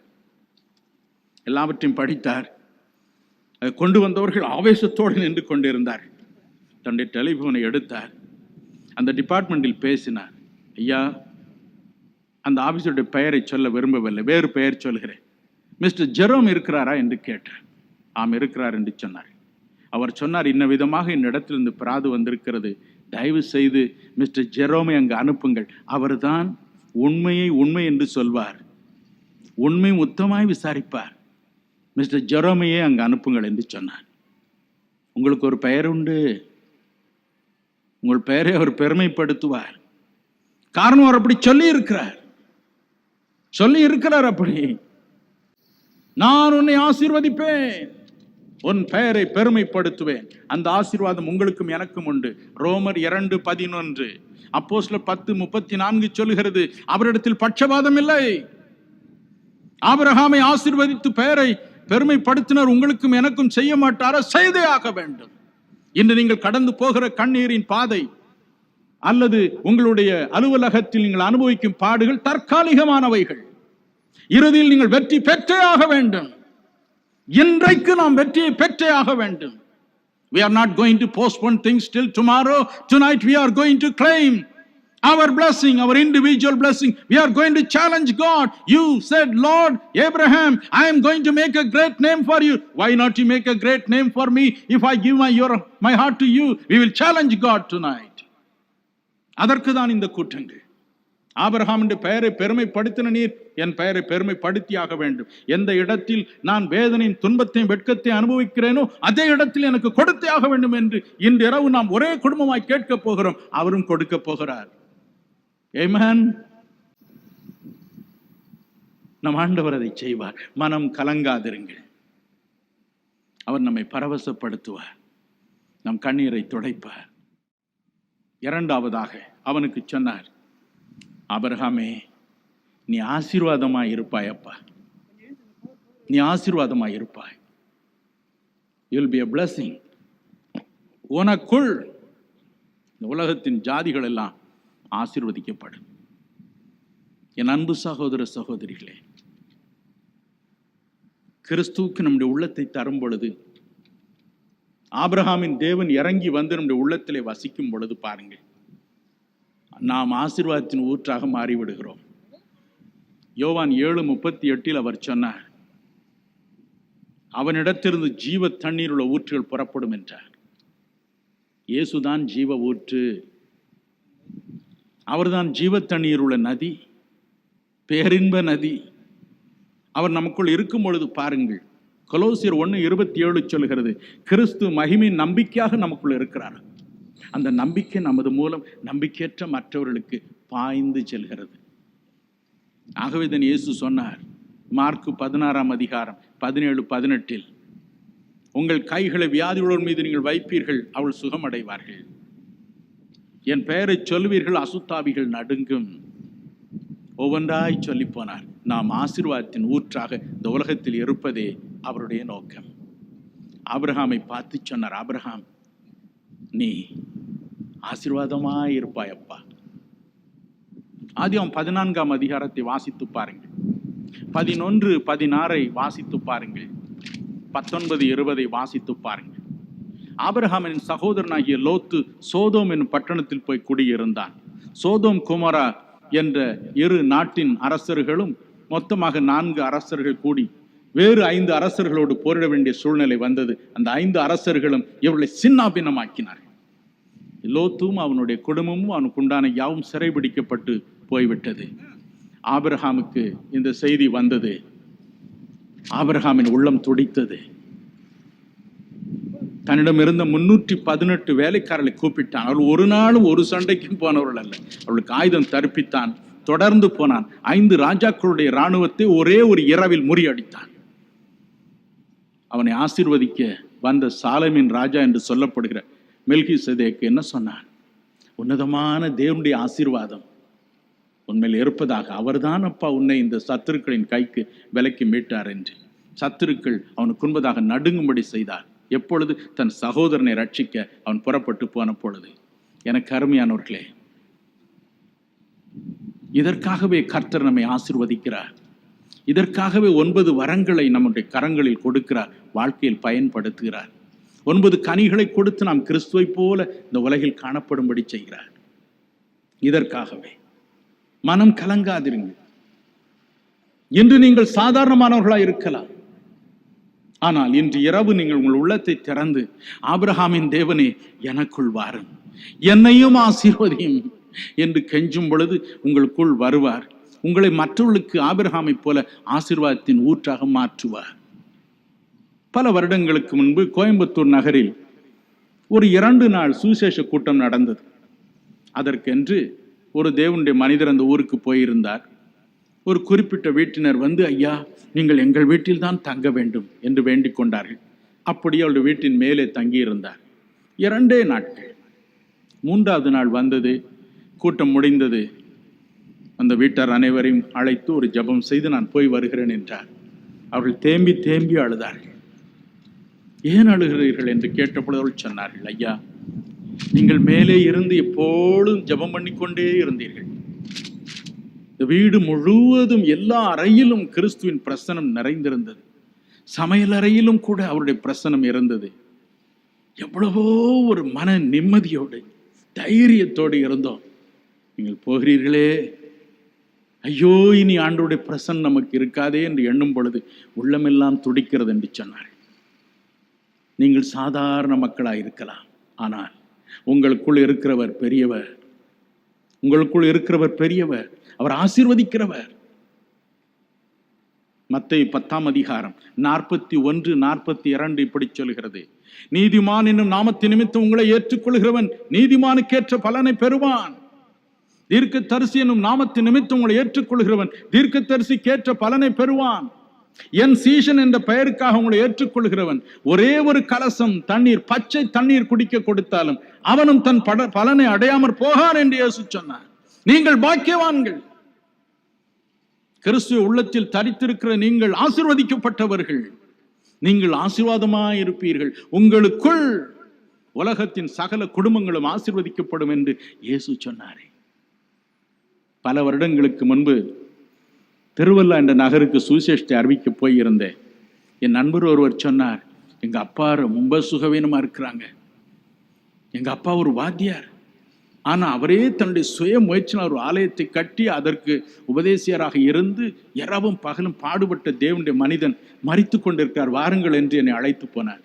எல்லாவற்றையும் படித்தார். அதை கொண்டு வந்தவர்கள் ஆவேசத்தோடு நின்று கொண்டிருந்தார். தன்னுடைய டெலிபோனை எடுத்தார். அந்த டிபார்ட்மெண்டில் பேசினார். ஐயா, அந்த ஆபீஸருடைய பெயரை சொல்ல விரும்பவில்லை, வேறு பெயர் சொல்கிறேன். மிஸ்டர் ஜெரோம் இருக்கிறாரா என்று கேட்டார். ஆம், இருக்கிறார் என்று சொன்னார். அவர் சொன்னார், இன்ன விதமாக என்னிடத்திலிருந்து பிராது வந்திருக்கிறது, தயவு செய்து மிஸ்டர் ஜெரோமை அங்கு அனுப்புங்கள். அவர்தான் உண்மையை உண்மை என்று சொல்வார், உண்மை உத்தமாய் விசாரிப்பார். மிஸ்டர் ஜெரோமையே அங்கு அனுப்புங்கள் என்று சொன்னார். உங்களுக்கு ஒரு பெயர் உண்டு, உங்கள் பெயரை அவர் பெருமைப்படுத்துவார். காரணம், அவர் அப்படி சொல்லி இருக்கிறார். அப்படி நான் உன்னை ஆசீர்வதிப்பேன், உன் பெயரை பெருமைப்படுத்துவேன். அந்த ஆசீர்வாதம் உங்களுக்கும் எனக்கும் உண்டு. ரோமர் 2:11, அப்போஸ்தலர் 10:34 சொல்கிறது, அவரிடத்தில் பட்சபாதம் இல்லை. ஆபிரகாமை ஆசீர்வதித்து பெயரை பெருமைப்படுத்தினர் உங்களுக்கும் எனக்கும் செய்ய மாட்டாரா? செய்தே ஆக வேண்டும். இன்று நீங்கள் கடந்து போகிற கண்ணீரின் பாதை அல்லது உங்களுடைய அலுவலகத்தில் நீங்கள் அனுபவிக்கும் பாடுகள் தற்காலிகமானவைகள். இறுதியில் நீங்கள் வெற்றி பெற்றே ஆக வேண்டும். இன்றைக்கு நாம் வெற்றியை பெற்றே ஆக வேண்டும். We are not going to postpone things till tomorrow. Tonight we are going to claim our blessing, our individual blessing. We are going to challenge God. You said, Lord Abraham, I am going to make a great name for you. Why not you make a great name for me if I give my heart to you? We will challenge God tonight. அதற்கு தான் இந்த கூட்டங்கள். ஆபிரகாமின் பெயரை பெருமைப்படுத்தின நீர் என் பெயரை பெருமைப்படுத்தியாக வேண்டும். எந்த இடத்தில் நான் வேதனையின் துன்பத்தையும் வெட்கத்தையும் அனுபவிக்கிறேனோ அதே இடத்தில் எனக்கு கொடுத்தே ஆக வேண்டும் என்று இன்று இரவு நாம் ஒரே குடும்பமாய் கேட்க போகிறோம். அவரும் கொடுக்க போகிறார். ஆமென். நம் ஆண்டவர் அதை செய்வார். மனம் கலங்காதிருங்கள். அவர் நம்மை பரவசப்படுத்துவார், நம் கண்ணீரை துடைப்பார். இரண்டாவதாக அவனுக்கு சொன்னார், ஆபிரகாமே, நீ ஆசீர்வாதமாய் இருப்பாய். அப்பா, நீ ஆசீர்வாதமாய் இருப்பாய். You will be a blessing. உனக்குள் இந்த உலகத்தின் ஜாதிகள் எல்லாம் ஆசீர்வதிக்கப்படும். என் அன்பு சகோதர சகோதரிகளே, கிறிஸ்துவுக்கு நம்முடைய உள்ளத்தை தரும் பொழுது, ஆபிரகாமின் தேவன் இறங்கி வந்து நம்முடைய உள்ளத்திலே வசிக்கும் பொழுது பாருங்கள், நாம் ஆசீர்வாதத்தின் ஊற்றாக மாறிவிடுகிறோம். யோவான் 7:38 அவர் சொன்னார், அவனிடத்திலிருந்து ஜீவ தண்ணீர் உள்ள ஊற்றுகள் புறப்படும் என்றார். இயேசுதான் ஜீவ ஊற்று. அவர்தான் ஜீவ தண்ணீர் உள்ள நதி, பேரின்ப நதி. அவர் நமக்குள் இருக்கும் பொழுது பாருங்கள், கொலோசியர் 1:27 சொல்கிறது, கிறிஸ்து மகிமையின் நம்பிக்கையாக நமக்குள் இருக்கிறார். அந்த நம்பிக்கை நமது மூலம் நம்பிக்கையற்ற மற்றவர்களுக்கு பாய்ந்து செல்கிறது. ஆகவே தான் இயேசு சொன்னார், மார்க்கு 16:17-18, உங்கள் கைகளை வியாதியுள்ளவர் மீது நீங்கள் வைப்பீர்கள், அவள் சுகமடைவார்கள். என் பெயரை சொல்வீர்கள், அசுத்தாவிகள் நடுங்கும். ஒவ்வொன்றாய் சொல்லி போனார். நாம் ஆசீர்வாதத்தின் ஊற்றாக இந்த உலகத்தில் இருப்பதே அவருடைய நோக்கம். ஆபிரகாமை பார்த்து சொன்னார், ஆபிரகாம், நீ ஆசீர்வாதமாய் இருப்பாய் அப்பா. ஆதியாகமம் 14 வாசித்து பாருங்கள். 11-16 வாசித்து பாருங்கள். 19-20 வாசித்து பாருங்கள். ஆபிரகாமின் சகோதரனாகிய லோத்து சோதோம் என்னும் பட்டணத்தில் போய் குடியிருந்தான். சோதோம் குமரா என்ற இரு நாட்டின் அரசர்களும் மொத்தமாக 4 அரசர்கள் கூடி வேறு 5 அரசர்களோடு போரிட வேண்டிய சூழ்நிலை வந்தது. அந்த 5 அரசர்களும் இவர்களை சின்னாபின்னமாக்கினார்கள். லோத்தும் அவனுடைய குடும்பமும் அவனுக்கு உண்டான யாவும் சிறைபிடிக்கப்பட்டு போய்விட்டது. ஆபிரகாமுக்கு இந்த செய்தி வந்தது. ஆபிரகாமின் உள்ளம் துடித்தது. தன்னிடம் இருந்த 318 வேலைக்காரர்களை கூப்பிட்டான். அவர்கள் ஒரு நாளும் ஒரு சண்டைக்கும் போனவர்கள் அல்ல. அவர்களுக்கு ஆயுதம் தரிப்பித்தான். தொடர்ந்து போனான். 5 ராஜாக்களுடைய இராணுவத்தை ஒரே ஒரு இரவில் முறியடித்தான். அவனை ஆசீர்வதிக்க வந்த சாலமின் ராஜா என்று சொல்லப்படுகிற மெல்கிசேதேக்கு என்ன சொன்னான்? உன்னதமான தேவனுடைய ஆசீர்வாதம் உண்மையில் இருப்பதாக, அவர்தான் அப்பா உன்னை இந்த சத்துருக்களின் கைக்கு விலக்கி மீட்டார் என்று. சத்துருக்கள் அவனுக்கு முன்பதாக நடுங்கும்படி செய்தார். எப்பொழுது? தன் சகோதரனை ரட்சிக்க அவன் புறப்பட்டு போன பொழுது. எனக்கு அருமையானவர்களே, இதற்காகவே கர்த்தர் நம்மை ஆசீர்வதிக்கிறார். இதற்காகவே 9 வரங்களை நம்முடைய கரங்களில் கொடுக்கிறார், வாழ்க்கையில் பயன்படுத்துகிறார். 9 கனிகளை கொடுத்து நாம் கிறிஸ்துவை போல இந்த உலகில் காணப்படும்படி செய்கிறார். இதற்காகவே மனம் கலங்காதிருங்கள். இன்று நீங்கள் சாதாரணமானவர்களாக இருக்கலாம். ஆனால் இன்று இரவு நீங்கள் உங்கள் உள்ளத்தை திறந்து, ஆபிரகாமின் தேவனே எனக்குள் வாரும், என்னையும் ஆசீர்வதியும் என்று கெஞ்சும் பொழுது உங்களுக்குள் வருவார். உங்களை மற்றவர்களுக்கு ஆபிரகாமை போல ஆசீர்வாதத்தின் ஊற்றாக மாற்றுவார். பல வருடங்களுக்கு முன்பு கோயம்புத்தூர் நகரில் ஒரு 2 நாள் சுவிசேஷ கூட்டம் நடந்தது. அதற்கென்று ஒரு தேவனுடைய மனிதர் அந்த ஊருக்கு போயிருந்தார். ஒரு குறிப்பிட்ட வீட்டினர் வந்து, ஐயா நீங்கள் எங்கள் வீட்டில் தான் தங்க வேண்டும் என்று வேண்டிக் கொண்டார்கள். அப்படி அவருடைய வீட்டின் மேலே தங்கியிருந்தார். 2 நாட்கள். 3வது நாள் வந்தது, கூட்டம் முடிந்தது. அந்த வீட்டார் அனைவரையும் அழைத்து ஒரு ஜெபம் செய்து நான் போய் வருகிறேன் என்றார். அவர்கள் தேம்பி தேம்பி அழுதார்கள். ஏன் அழுகிறீர்கள் என்று கேட்டபொழுது அவர்கள் சொன்னார்கள், ஐயா நீங்கள் மேலே இருந்து எப்பொழுதும் ஜெபம் பண்ணிக்கொண்டே இருந்தீர்கள். இந்த வீடு முழுவதும் எல்லா அறையிலும் கிறிஸ்துவின் பிரசனம் நிறைந்திருந்தது. சமையல் அறையிலும் கூட அவருடைய பிரசனம் இருந்தது. எவ்வளவோ ஒரு மன நிம்மதியோடு தைரியத்தோடு இருந்தோம். நீங்கள் போகிறீர்களே, ஐயோ இனி ஆண்டவருடைய பிரசன்னம் நமக்கு இருக்காதே என்று எண்ணும் பொழுது உள்ளமெல்லாம் துடிக்கிறது என்று சொன்னார். நீங்கள் சாதாரண மக்களாக இருக்கலாம், ஆனால் உங்களுக்குள் இருக்கிறவர் பெரியவர். உங்களுக்குள் இருக்கிறவர் பெரியவர். அவர் ஆசீர்வதிக்கிறவர். மத்தேயு 10ஆம் அதிகாரம் 41, 42 இப்படி சொல்கிறது, நீதிமான் என்னும் நாமத்தின் நிமித்தம் உங்களை ஏற்றுக்கொள்கிறவன் நீதிமானுக்கேற்ற பலனை பெறுவான். தீர்க்கதரிசி என்னும் நாமத்தின் நிமித்தம் உங்களை ஏற்றுக்கொள்கிறவன் தீர்க்கதரிசிக்கேற்ற பலனை பெறுவான். என் சீஷன் என்ற பெயருக்காக உங்களை ஏற்றுக்கொள்கிறவன் ஒரே ஒரு கலசம் தண்ணீர், பச்சை தண்ணீர் குடிக்க கொடுத்தாலும் அவனும் தன் பலனை அடையாமற் போகான் என்று இயேசு சொன்னார். நீங்கள் பாக்கியவான்கள். கிறிஸ்துவ உள்ளத்தில் தரித்திருக்கிற நீங்கள் ஆசீர்வதிக்கப்பட்டவர்கள். நீங்கள் ஆசீர்வாதமாய் இருப்பீர்கள். உங்களுக்குள் உலகத்தின் சகல குடும்பங்களும் ஆசீர்வதிக்கப்படும் என்று இயேசு சொன்னாரே. பல வருடங்களுக்கு முன்பு திருவல்லா என்ற நகருக்கு சுவிசேஷத்தை அறிவிக்க போயிருந்தேன். என் நண்பர் ஒருவர் சொன்னார், எங்க அப்பா ரொம்ப சுகவீனமா இருக்கிறாங்க. எங்க அப்பா ஒரு வாத்தியார், ஆனா அவரே தன்னுடைய சுய முயற்சியில் ஒரு ஆலயத்தை கட்டி அதற்கு உபதேசியராக இருந்து இரவும் பகலும் பாடுபட்ட தேவனுடைய மனிதன் மரித்து கொண்டிருக்கிறார், வாருங்கள் என்று என்னை அழைத்து போனார்.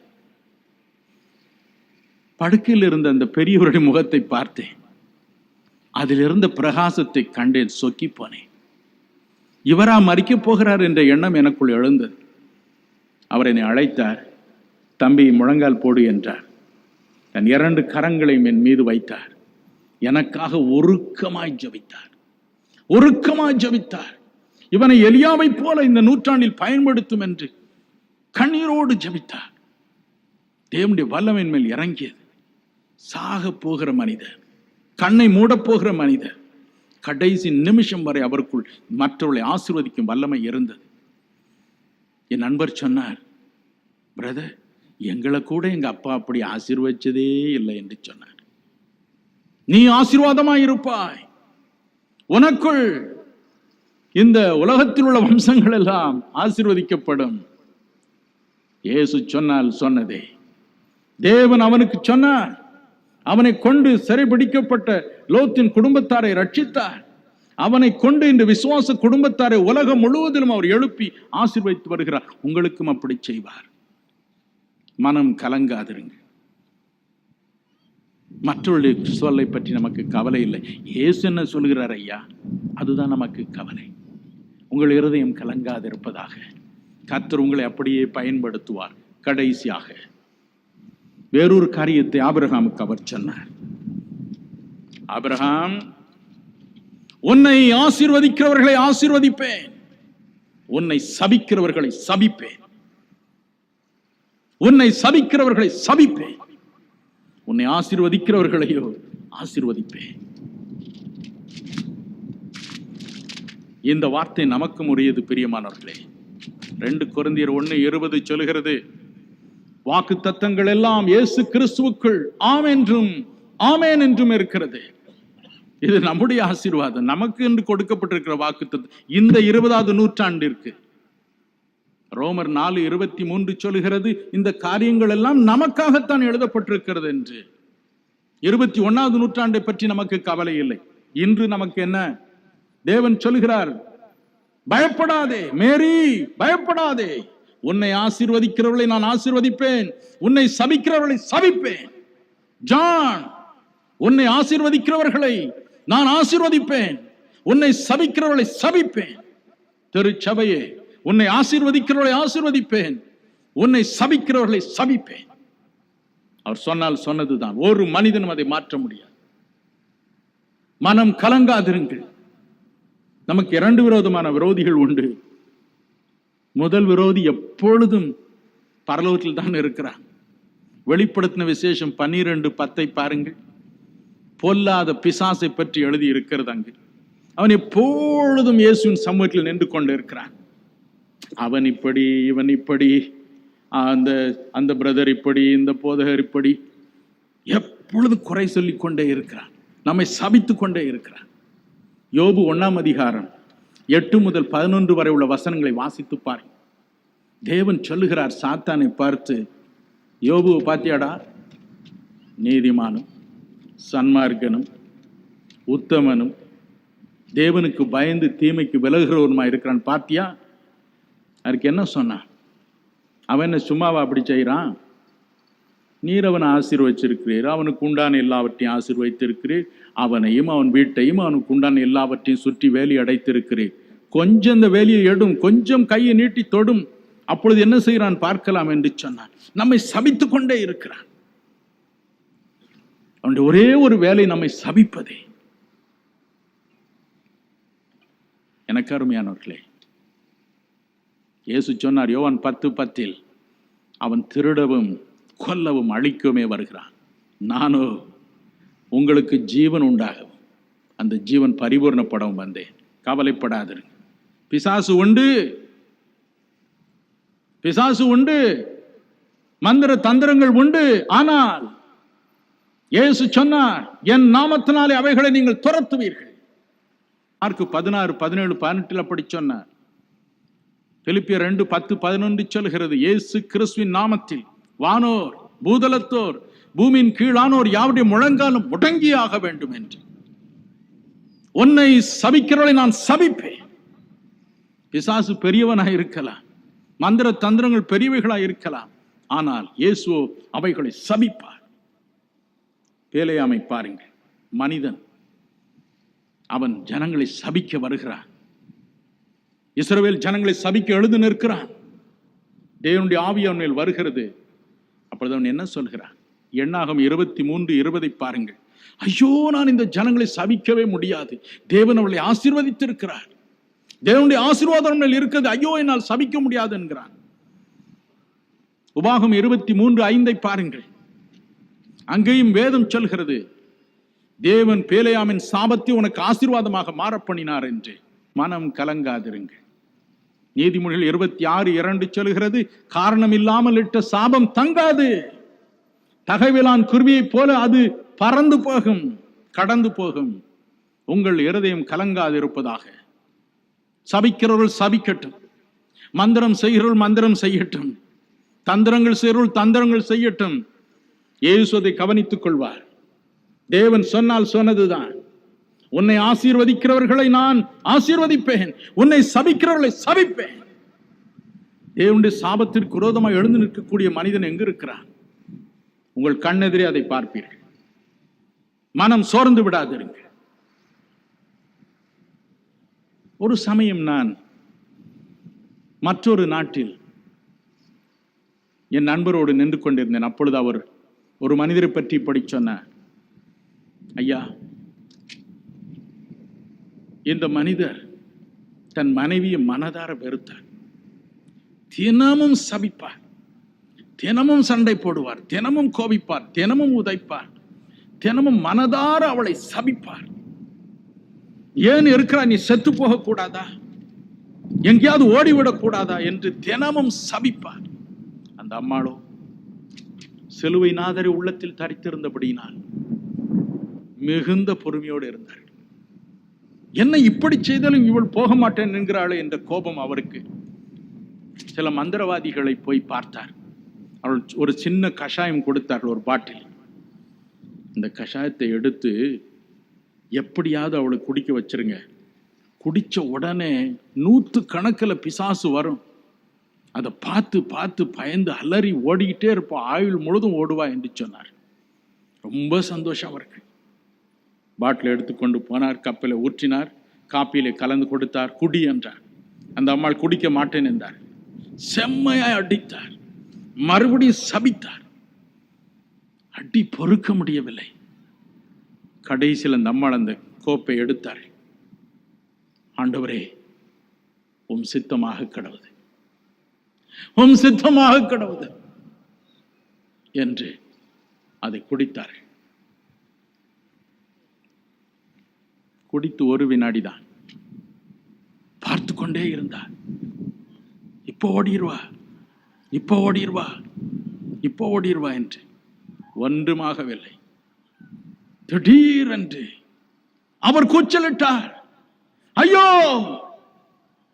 படுக்கையில் இருந்த அந்த பெரியவருடைய முகத்தை பார்த்தேன். அதில் இருந்த பிரகாசத்தை கண்டேன், சொக்கி போனேன். இவரா மரிக்க போகிறார் என்ற எண்ணம் எனக்குள் எழுந்தது. அவர் என்னை அழைத்தார். தம்பி முழங்கால் போடு என்றார். தன் 2 கரங்களையும் என் மீது வைத்தார். எனக்காக உருக்கமாய் ஜெபித்தார். உருக்கமாய் ஜெபித்தார். இவனை எலியாவை போல இந்த நூற்றாண்டில் பயன்படுத்தும் என்று கண்ணீரோடு ஜெபித்தார். தேவனுடைய வல்லமையின் மேல் இறங்கியது. சாக போகிற மனிதர், கண்ணை மூடப் போகிற மனிதர், கடைசி நிமிஷம் வரை அவருக்குள் மற்றவர்களை ஆசீர்வதிக்கும் வல்லமை இருந்தது. என் நண்பர் சொன்னார், பிரதர் எங்களை கூட எங்க அப்பா அப்படி ஆசீர்வதிச்சதே இல்லை என்று சொன்னார். நீ ஆசீர்வாதமாய் இருப்பாய். உனக்குள் இந்த உலகத்தில் உள்ள வம்சங்கள் எல்லாம் ஆசீர்வதிக்கப்படும். இயேசு சொன்னால் சொன்னதே. தேவன் அவனுக்கு சொன்னார். அவனை கொண்டு சிறைபிடிக்கப்பட்ட லோத்தின் குடும்பத்தாரை ரட்சித்தார். அவனை கொண்டு இந்த விசுவாச குடும்பத்தாரை உலகம் முழுவதிலும் அவர் எழுப்பி ஆசீர்வதித்து வருகிறார். உங்களுக்கும் அப்படி செய்வார். மனம் கலங்காதிருங்க. மற்றவருடைய சொல்லை பற்றி நமக்கு கவலை இல்லை. இயேசு என்ன சொல்கிறார் ஐயா, அதுதான் நமக்கு கவலை. உங்கள் இருதயம் கலங்காதிருப்பதாக. கர்த்தர் உங்களை அப்படியே பயன்படுத்துவார். கடைசியாக வேறொரு காரியத்தை ஆபிரகாமுக்கு அவர் சொன்னார். ஆபிரகாம், உன்னை ஆசீர்வதிக்கிறவர்களை ஆசீர்வதிப்பேன், உன்னை சபிக்கிறவர்களை சபிப்பேன். உன்னை சபிக்கிறவர்களை சபிப்பேன், உன்னை ஆசீர்வதிக்கிறவர்களையோ ஆசீர்வதிப்பேன். இந்த வார்த்தை நமக்கும் உரியது பிரியமானவர்களே. 2 கொரிந்தியர் 1:20 சொல்கிறது, வாக்கு தத்தங்கள் எல்லாம் இயேசு கிறிஸ்துவுக்குள் ஆம் என்றும் ஆமேன் என்றும் இருக்கிறது. இது நம்முடைய ஆசீர்வாதம், நமக்கு என்று கொடுக்கப்பட்டிருக்கிற வாக்கு தத்தம் இந்த 20வது நூற்றாண்டிற்கு. ரோமர் 4:23 சொல்கிறது, இந்த காரியங்கள் எல்லாம் நமக்காகத்தான் எழுதப்பட்டிருக்கிறது என்று. 21வது நூற்றாண்டை பற்றி நமக்கு கவலை இல்லை. இன்று நமக்கு என்ன? தேவன் சொல்கிறார், பயப்படாதே மேரி, பயப்படாதே, உன்னை ஆசீர்வதிக்கிறவர்களை நான் ஆசீர்வதிப்பேன், உன்னை சபிக்கிறவர்களை சபிப்பேன். ஜான், உன்னை ஆசீர்வதிக்கிறவர்களை நான் ஆசீர்வதிப்பேன், உன்னை சபிக்கிறவர்களை சபிப்பேன். திருச்சபையே, உன்னை ஆசீர்வதிக்கிறவர்களை ஆசீர்வதிப்பேன், உன்னை சபிக்கிறவர்களை சபிப்பேன். அவர் சொன்னால் சொன்னதுதான். ஒரு மனிதனும் அதை மாற்ற முடியாது. மனம் கலங்காதிருங்கள். நமக்கு 2 விரோதமான விரோதிகள் உண்டு. முதல் விரோதி எப்பொழுதும் பரலோகத்தில் தான் இருக்கிறான். வெளிப்படுத்தின விசேஷம் 12:10 பாருங்கள். பொல்லாத பிசாசை பற்றி எழுதி இருக்கிறது அங்கு. அவன் எப்பொழுதும் இயேசுவின் சமூகத்தில் நின்று கொண்டு இருக்கிறான். அவன் இப்படி, இவன் இப்படி, அந்த பிரதர் இப்படி, இந்த போதகர் இப்படி, எப்பொழுதும் குறை சொல்லிக் கொண்டே இருக்கிறான். நம்மை சபித்துக் கொண்டே இருக்கிறான். யோபு 1ஆம் அதிகாரம் 8 முதல் 11 வரை உள்ள வசனங்களை வாசித்து பாருங்க. தேவன் சொல்லுகிறார் சாத்தானை பார்த்து, யோபுவை பாத்தியாடா, நீதிமானும் சன்மார்க்கனும் உத்தமனும் தேவனுக்கு பயந்து தீமைக்கு விலகுகிறவனுமா இருக்கிறான் பாத்தியா? அதுக்கு என்ன சொன்னான்? அவன் என்ன சும்மாவா அப்படி செய்யறான்? நீர் அவனை ஆசீர்வச்சிருக்கிறீர், அவனுக்கு உண்டான எல்லாவற்றையும் ஆசீர்வதித்திருக்கிறீர், அவனையும் அவன் வீட்டையும் அவனுக்கு உண்டான எல்லாவற்றையும் சுற்றி வேலி அடைத்திருக்கிறீர். கொஞ்சம் இந்த வேலியை எடும், கொஞ்சம் கையை நீட்டி தொடும், அப்பொழுது என்ன செய்கிறான் பார்க்கலாம் என்று சொன்னான். நம்மை சபித்துக் கொண்டே இருக்கிறான். அவனுடைய ஒரே ஒரு வேலை நம்மை சபிப்பதே. எனக்கு அருமையானவர்களே, இயேசு சொன்னார் யோவான் 10:10, அவன் திருடவும் கொல்லவும் அழிக்கவுமே வருகிறான், நானோ உங்களுக்கு ஜீவன் உண்டாகவும் அந்த ஜீவன் பரிபூர்ணப்படவும் வந்தேன். கவலைப்படாதிருங்க. பிசாசு உண்டு, பிசாசு உண்டு, மந்திர தந்திரங்கள் உண்டு. ஆனால் இயேசு சொன்னார், என் நாமத்தினாலே அவைகளை நீங்கள் துரத்துவீர்கள். மார்க்கு 16:17-18 அப்படி சொன்னார். பிலிப்பியர் 2:10-11 சொல்கிறது, இயேசு கிறிஸ்துவின் நாமத்தில் வானோர் பூதலத்தோர் பூமியின் கீழானோர் யாருடைய முழங்காலும் முடங்கியாக வேண்டும் என்று. உன்னை சபிக்கிறவளை நான் சபிப்பேன். பிசாசு பெரியவனாய் இருக்கலாம், மந்திர தந்திரங்கள் பெரியவைகளாய் இருக்கலாம், ஆனால் இயேசு அவைகளை சபிப்பார். பேலேயாமை பாருங்கள். மனிதன் அவன் ஜனங்களை சபிக்க வருகிறான். இஸ்ரவேல் ஜனங்களை சபிக்க எழுந்து நிற்கிறான். தேவனுடைய ஆவி அவன் மேல் வருகிறது. அப்பொழுது அவன் என்ன சொல்கிறான்? எண்ணாகம் 23:20 பாருங்கள். ஐயோ, நான் இந்த ஜனங்களை சபிக்கவே முடியாது, தேவன் அவளை ஆசீர்வதித்திருக்கிறார், தேவனுடைய ஆசீர்வாதம் மேல் இருக்கிறது, ஐயோ என்னால் சபிக்க முடியாது என்கிறான். உபாகம் 23:5 பாருங்கள். அங்கேயும் வேதம் சொல்கிறது, தேவன் பேலேயாமின் சாபத்தை உனக்கு ஆசீர்வாதமாக மாற பண்ணினார் என்று. மனம் கலங்காதிருங்கள். நீதிமொழிகள் 26:2 சொல்கிறது, காரணம் இல்லாமல் இட்ட சாபம் தங்காது, தகைவிலான் குருவியை போல அது பறந்து போகும், கடந்து போகும். உங்கள் இருதயம் கலங்காதிருப்பதாக. சபிக்கிறவர்கள் சபிக்கட்டும், மந்திரம் செய்கிறவர்கள் மந்திரம் செய்யட்டும், தந்திரங்கள் செய்கிறவர்கள் தந்திரங்கள் செய்யட்டும். இயேசு அதை கவனித்துக் கொள்வார். தேவன் சொன்னால் சொன்னதுதான். உன்னை ஆசீர்வதிக்கிறவர்களை நான் ஆசீர்வதிப்பேன், உன்னை சபிக்கிறவர்களை சபிப்பேன். தேவனுடைய சாபத்திற்கு விரோதமாக எழுந்து நிற்கக்கூடிய மனிதன் எங்க இருக்கிறான்? உங்கள் கண்ணெதிரே அதை பார்ப்பீர்கள். மனம் சோர்ந்து விடாதிருங்க. ஒரு சமயம் நான் மற்றொரு நாட்டில் என் நண்பரோடு நின்று கொண்டிருந்தேன். அப்பொழுது அவர் ஒரு மனிதரை பற்றி இப்படி சொன்னார். ஐயா, இந்த மனிதர் தன் மனைவியை மனதார வெறுத்தார். தினமும் சபிப்பார், தினமும் சண்டை போடுவார், தினமும் கோபிப்பார், தினமும் உதைப்பார், தினமும் மனதார அவளை சபிப்பார். ஏன் இருக்கிறா, நீ செத்து போக கூடாதா, எங்கேயாவது ஓடிவிடக் கூடாதா என்று தினமும் சபிப்பார். அந்த அம்மாளோ சிலுவை நாதரை உள்ளத்தில் தரித்திருந்தபடியினால் மிகுந்த பொறுமையோடு இருந்தார். என்ன இப்படி செய்தாலும் இவள் போக மாட்டேன் என்கிறாளே என்ற கோபம் அவருக்கு. சில மந்திரவாதிகளை போய் பார்த்தார். அவள் ஒரு சின்ன கஷாயம் கொடுத்தார்கள், ஒரு பாட்டில். இந்த கஷாயத்தை எடுத்து எப்படியாவது அவளை குடிக்க வச்சிருங்க, குடிச்ச உடனே 100 கணக்கில் பிசாசு வரும், அதை பார்த்து பார்த்து பயந்து அலறி ஓடிக்கிட்டே இருப்பா, ஆயுள் முழுதும் ஓடுவா என்று சொன்னார். ரொம்ப சந்தோஷம் அவருக்கு. பாட்டில் எடுத்துக்கொண்டு போனார், கப்பில ஊற்றினார், காப்பியில கலந்து கொடுத்தார், குடி என்றார். அந்த அம்மாள் குடிக்க மாட்டேன் என்றார். செம்மையாய் அடித்தார், மறுபடியும் சபித்தார். அடி பொறுக்க முடியவில்லை. கடைசியில் அந்த அம்மாள் அந்த கோப்பை எடுத்தார். ஆண்டவரே, உம் சித்தமாக கடவுது, உம் சித்தமாக கடவுது என்று அதை குடித்தார். குடித்து ஒரு வினாடிதான் பார்த்து கொண்டே இருந்தார். இப்போ ஓடிடுவா, இப்போ ஓடிடுவா, இப்போ ஓடிடுவா என்று. ஒன்றுமாகவில்லை. திடீரென்று அவர் கூச்சலிட்டார், ஐயோ,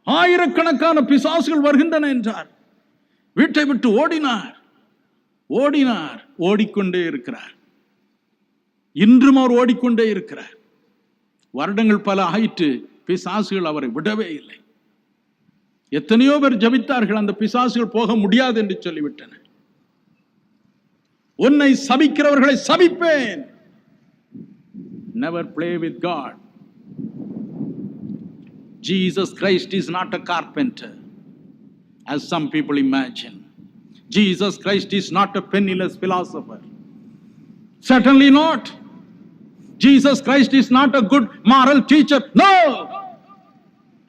ஆயிரக்கணக்கான பிசாசுகள் வருகின்றன என்றார். வீட்டை விட்டு ஓடினார். ஓடினார், ஓடிக்கொண்டே இருக்கிறார். இன்றும் அவர் ஓடிக்கொண்டே இருக்கிறார். வருடங்கள் பல ஆயிற்று, பிசாசுகள் அவரை விடவே இல்லை. எத்தனையோ பேர் ஜபித்தார்கள், அந்த பிசாசுகள் போக முடியாது என்று சொல்லிவிட்டன. உன்னை சபிக்கிறவர்களை சபிப்பேன். Never play with God. Jesus Christ is not a carpenter, as some people imagine. Jesus Christ is not a penniless philosopher. Certainly not. Jesus Christ is not a good moral teacher. No!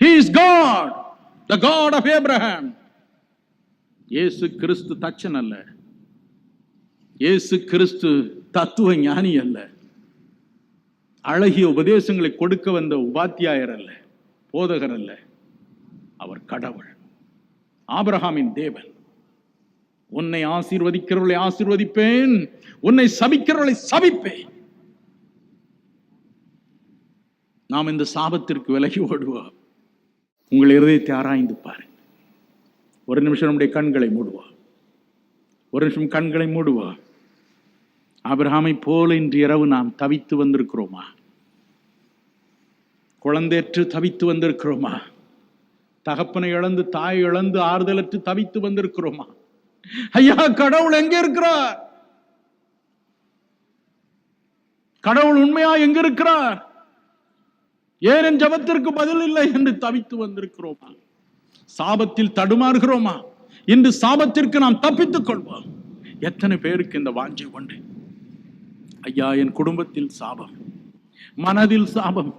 He is God, the God of Abraham. இயேசு கிறிஸ்து தச்சன் அல்ல. இயேசு கிறிஸ்து தத்துவ ஞானி அல்ல. அழகிய உபதேசங்களை கொடுக்க வந்த உபாத்தியாயர் அல்ல, போதகர் அல்ல. அவர் கடவுள், ஆபிரகாமின் தேவன். உன்னை ஆசீர்வதிக்கிறவர்களை ஆசீர்வதிப்பேன், உன்னை சபிக்கிறவர்களை சபிப்பேன். நாம் இந்த சாபத்திற்கு விலகி ஓடுவோம். உங்கள் இருதயத்தை ஆராய்ந்து பாருங்கள். ஒரு நிமிஷம் நம்முடைய கண்களை மூடுவோம். ஒரு நிமிஷம் கண்களை மூடுவோம். ஆபிரகாமை போல இன்று இரவு நாம் தவித்து வந்திருக்கிறோமா? குழந்தையற்று தவித்து வந்திருக்கிறோமா? தகப்பனை இழந்து, தாய் இழந்து, ஆறுதலற்று தவித்து வந்திருக்கிறோமா? ஐயா, கடவுள் எங்க இருக்கிறார்? கடவுள் உண்மையா எங்க இருக்கிறார்? ஏன் என் ஜபத்திற்கு பதில் இல்லை என்று தவித்து வந்திருக்கிறோமா? சாபத்தில் தடுமாறுகிறோமா? இன்று சாபத்திற்கு நாம் தப்பித்துக் கொள்வோம். எத்தனை பேருக்கு இந்த வாஞ்சை உண்டு? ஐயா, என் குடும்பத்தில் சாபம், மனதில் சாபம்,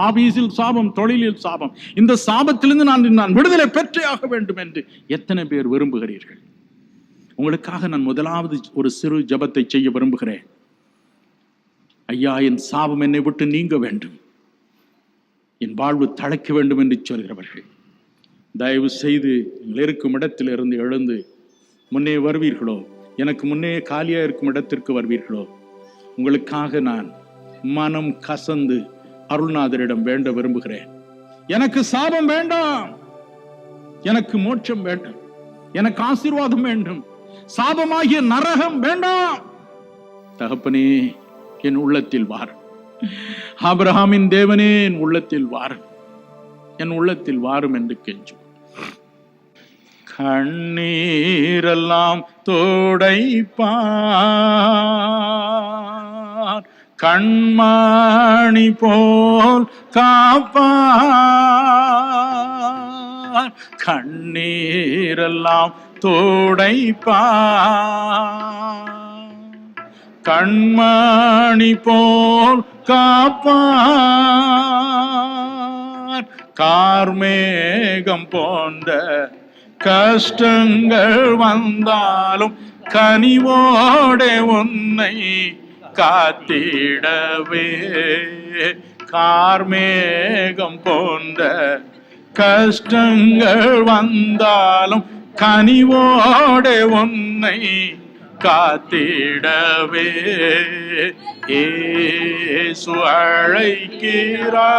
ஆபீஸில் சாபம், தொழிலில் சாபம், இந்த சாபத்திலிருந்து நான் விடுதலை பெற்றே வேண்டும் என்று எத்தனை பேர் விரும்புகிறீர்கள்? உங்களுக்காக நான் முதலாவது ஒரு சிறு ஜபத்தை செய்ய விரும்புகிறேன். ஐயா, என் சாபம் என்னை விட்டு நீங்க வேண்டும், என் வாழ்வு தழைக்க வேண்டும் என்று சொல்கிறவர்கள் தயவு செய்து இருக்கும் இடத்திலிருந்து எழுந்து முன்னே வருவீர்களோ, எனக்கு முன்னே காலியா இருக்கும் இடத்திற்கு வருவீர்களோ, உங்களுக்காக நான் மனம் கசந்து அருள்நாதரிடம் வேண்ட விரும்புகிறேன். எனக்கு சாபம் வேண்டாம், எனக்கு மோட்சம் வேண்டும், எனக்கு ஆசீர்வாதம் வேண்டும், சாபமாகிய நரகம் வேண்டாம். தகப்பனே, என் உள்ளத்தில் வார். ஆபிரகாமின் தேவனே என் உள்ளத்தில் வாரும், என் உள்ளத்தில் வாரும் என்று கெஞ்சும். கண்ணீரெல்லாம் தோடைப்பார், கண்மணி போல் காப்பார். கண்ணீரெல்லாம் தோடைப்பார், கண்மணி போல் காப்பார். கார்மேகம் போன்ற கஷ்டங்கள் வந்தாலும் கனிவோடே உன்னை காத்திடவே. கார்மேகம் போன்ற கஷ்டங்கள் வந்தாலும் கனிவோடே உன்னை காத்திடவே. இயேசு அழைக்கிறார்,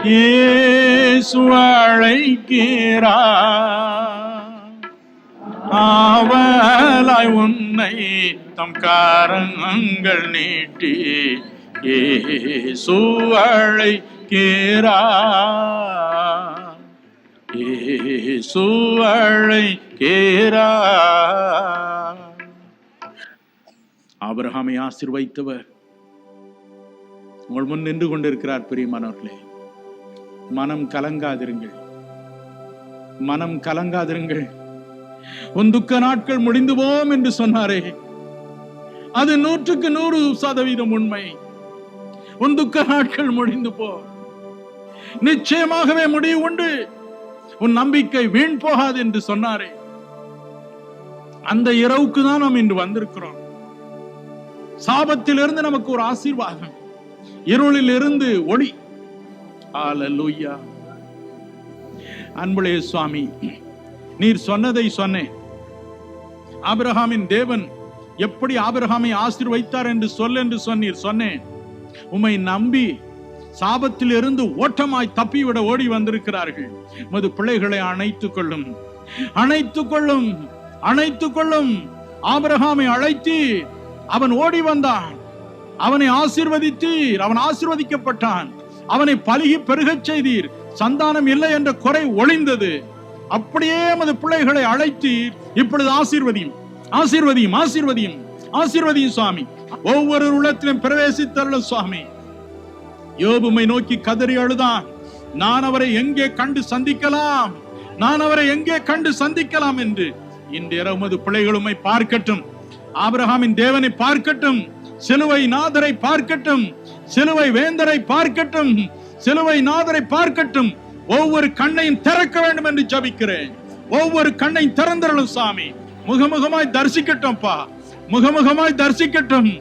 இயேசு அழைக்கிறார். ஆவலாய் உன்னை தம் கரங்கள் நீட்டி இயேசு அழைக்கிறார், இயேசு அழைக்கிறார். ஆபிரகாமை ஆசீர்வதித்தவர் உங்கள் முன் நின்று கொண்டிருக்கிறார். பிரியமானவர்களே, மனம் கலங்காதிருங்கள், மனம் கலங்காதிருங்கள். உன் துக்க நாட்கள் முடிந்து போம் என்று சொன்னாரே, அது 100% உண்மை. உன் துக்க நாட்கள் முடிந்து போ, நிச்சயமாகவே முடிவு உண்டு. உன் நம்பிக்கை வீண் போகாது என்று சொன்னாரே, அந்த இரவுக்கு தான் நாம் இன்று வந்திருக்கிறோம். சாபத்திலிருந்து நமக்கு ஒரு ஆசீர்வாதம், இருளில் இருந்து ஒளி. ஹல்லேலூயா. அன்புடைய சுவாமி, நீர் சொன்னதை சொன்னேன். ஆபிரகாமின் தேவன் எப்படி ஆபிரகாமை ஆசீர்வதித்தார் என்று சொன்னீர். சொன்னேன், உம்மை நம்பி சாபத்தில் இருந்து ஓட்டமாய் தப்பிவிட ஓடி வந்திருக்கிறார்கள். மது பிள்ளைகளை அணைத்துக் கொள்ளும், அணைத்துக் கொள்ளும், அணைத்துக் கொள்ளும். ஆபிரகாமை அழைத்து அவன் ஓடி வந்தான், அவனை ஆசீர்வதித்தீர், அவன் ஆசீர்வதிக்கப்பட்டான். அவனை பலுகி பெருகச் செய்தீர், சந்தானம் இல்லை என்ற குறை ஒளிந்தது. அப்படியே மது பிள்ளைகளை அழைத்தீர். இப்பொழுது ஆசீர்வதியும், ஆசீர்வதியும், ஆசீர்வதியும், ஆசீர்வதியும் சுவாமி. ஒவ்வொரு உள்ளத்திலும் பிரவேசித்தருளும் சுவாமி. யோபுமை நோக்கி கதறி அழுதான், நான் அவரை எங்கே கண்டு சந்திக்கலாம், நான் அவரை எங்கே கண்டு சந்திக்கலாம் என்று. இன்று இரவு பிள்ளைகளுமை பார்க்கட்டும், ஆபிரகாமின் தேவனை பார்க்கட்டும், சிலுவை நாதரை பார்க்கட்டும், சிலுவை வேந்தரை பார்க்கட்டும், சிலுவை நாதரை பார்க்கட்டும். ஒவ்வொரு கண்ணையும் திறக்க வேண்டும் என்று ஜெபிக்கிறேன். ஒவ்வொரு கண்ணையும் திறந்தருளும் சாமி. முகமுகமாய் தரிசிக்கட்டும் அப்பா, முகமுகமாய் தரிசிக்கட்டும்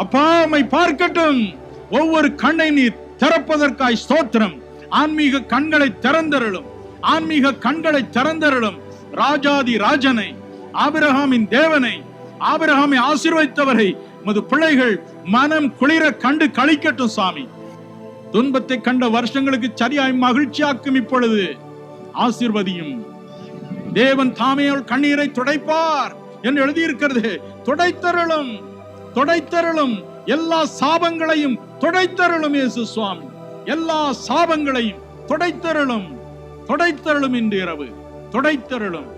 அப்பா, உம்மை பார்க்கட்டும். ஒவ்வொரு கண்ணை நீர் திறப்பதற்காய் ஸ்தோத்திரம். ஆன்மீக கண்களை திறந்தருளும், ஆன்மீக கண்களை திறந்தருளும். ராஜாதி ராஜனை, ஆபிரகாமின் தேவனை, ஆபிரகாமை ஆசீர்வதித்தவரை மது பிள்ளைகள் மனம் குளிர கண்டு களிக்கட்டும் சாமி. துன்பத்தை கண்ட வருஷங்களுக்கு சரியாய் மகிழ்ச்சியாக்கும். இப்பொழுது ஆசீர்வதியும். தேவன் தாமே கண்ணீரை துடைப்பார் என்று எழுதியிருக்கிறது. துடைத்தருளும், துடைத்தருளும். எல்லா சாபங்களையும் துடைத்தருளும் இயேசு சுவாமி. எல்லா சாபங்களையும் துடைத்தருளும், துடைத்தருளும். இன்று இரவு துடைத்தருளும்.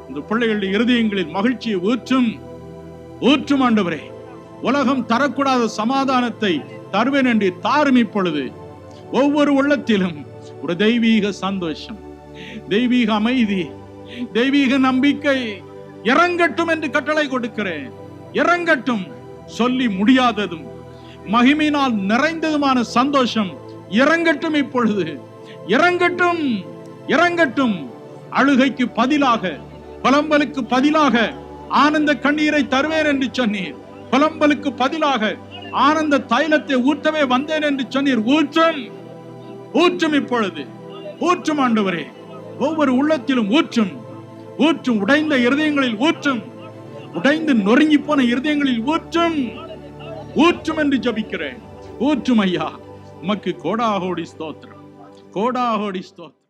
இந்த பிள்ளைகளுடைய இருதயங்களில் மகிழ்ச்சியை ஊற்றும், ஊற்றும் ஆண்டவரே. உலகம் தரக்கூடாத சமாதானத்தை தருவேன் என்று தாரும். இப்பொழுது ஒவ்வொரு உள்ளத்திலும் ஒரு தெய்வீக சந்தோஷம், தெய்வீக அமைதி, தெய்வீக நம்பிக்கை இறங்கட்டும் என்று கட்டளை கொடுக்கிறேன். இறங்கட்டும். சொல்லி முடியாததும் மகிமையினால் நிறைந்ததுமான சந்தோஷம் இறங்கட்டும். இப்பொழுது இறங்கட்டும், இறங்கட்டும். அழுகைக்கு பதிலாக, புலம்பலுக்கு பதிலாக ஆனந்த கண்ணீரை தருவேன் என்று சொன்னீர். புலம்பலுக்கு பதிலாக ஆனந்த தைலத்தை ஊற்றவே வந்தேன் என்று சொன்னீர். ஊற்றும், ஊற்றும். இப்பொழுது ஊற்றும் ஆண்டவரே. ஒவ்வொரு உள்ளத்திலும் ஊற்றும், ஊற்றும். உடைந்த இருதயங்களில் ஊற்றும், உடைந்து நொறுங்கி போன இருதயங்களில் ஊற்றும், ஊற்றும் என்று ஜெபிக்கிறேன். ஊற்றும் ஐயா. உமக்கு கோடாகோடி ஸ்தோத்திரம், கோடாகோடி ஸ்தோத்திரம்.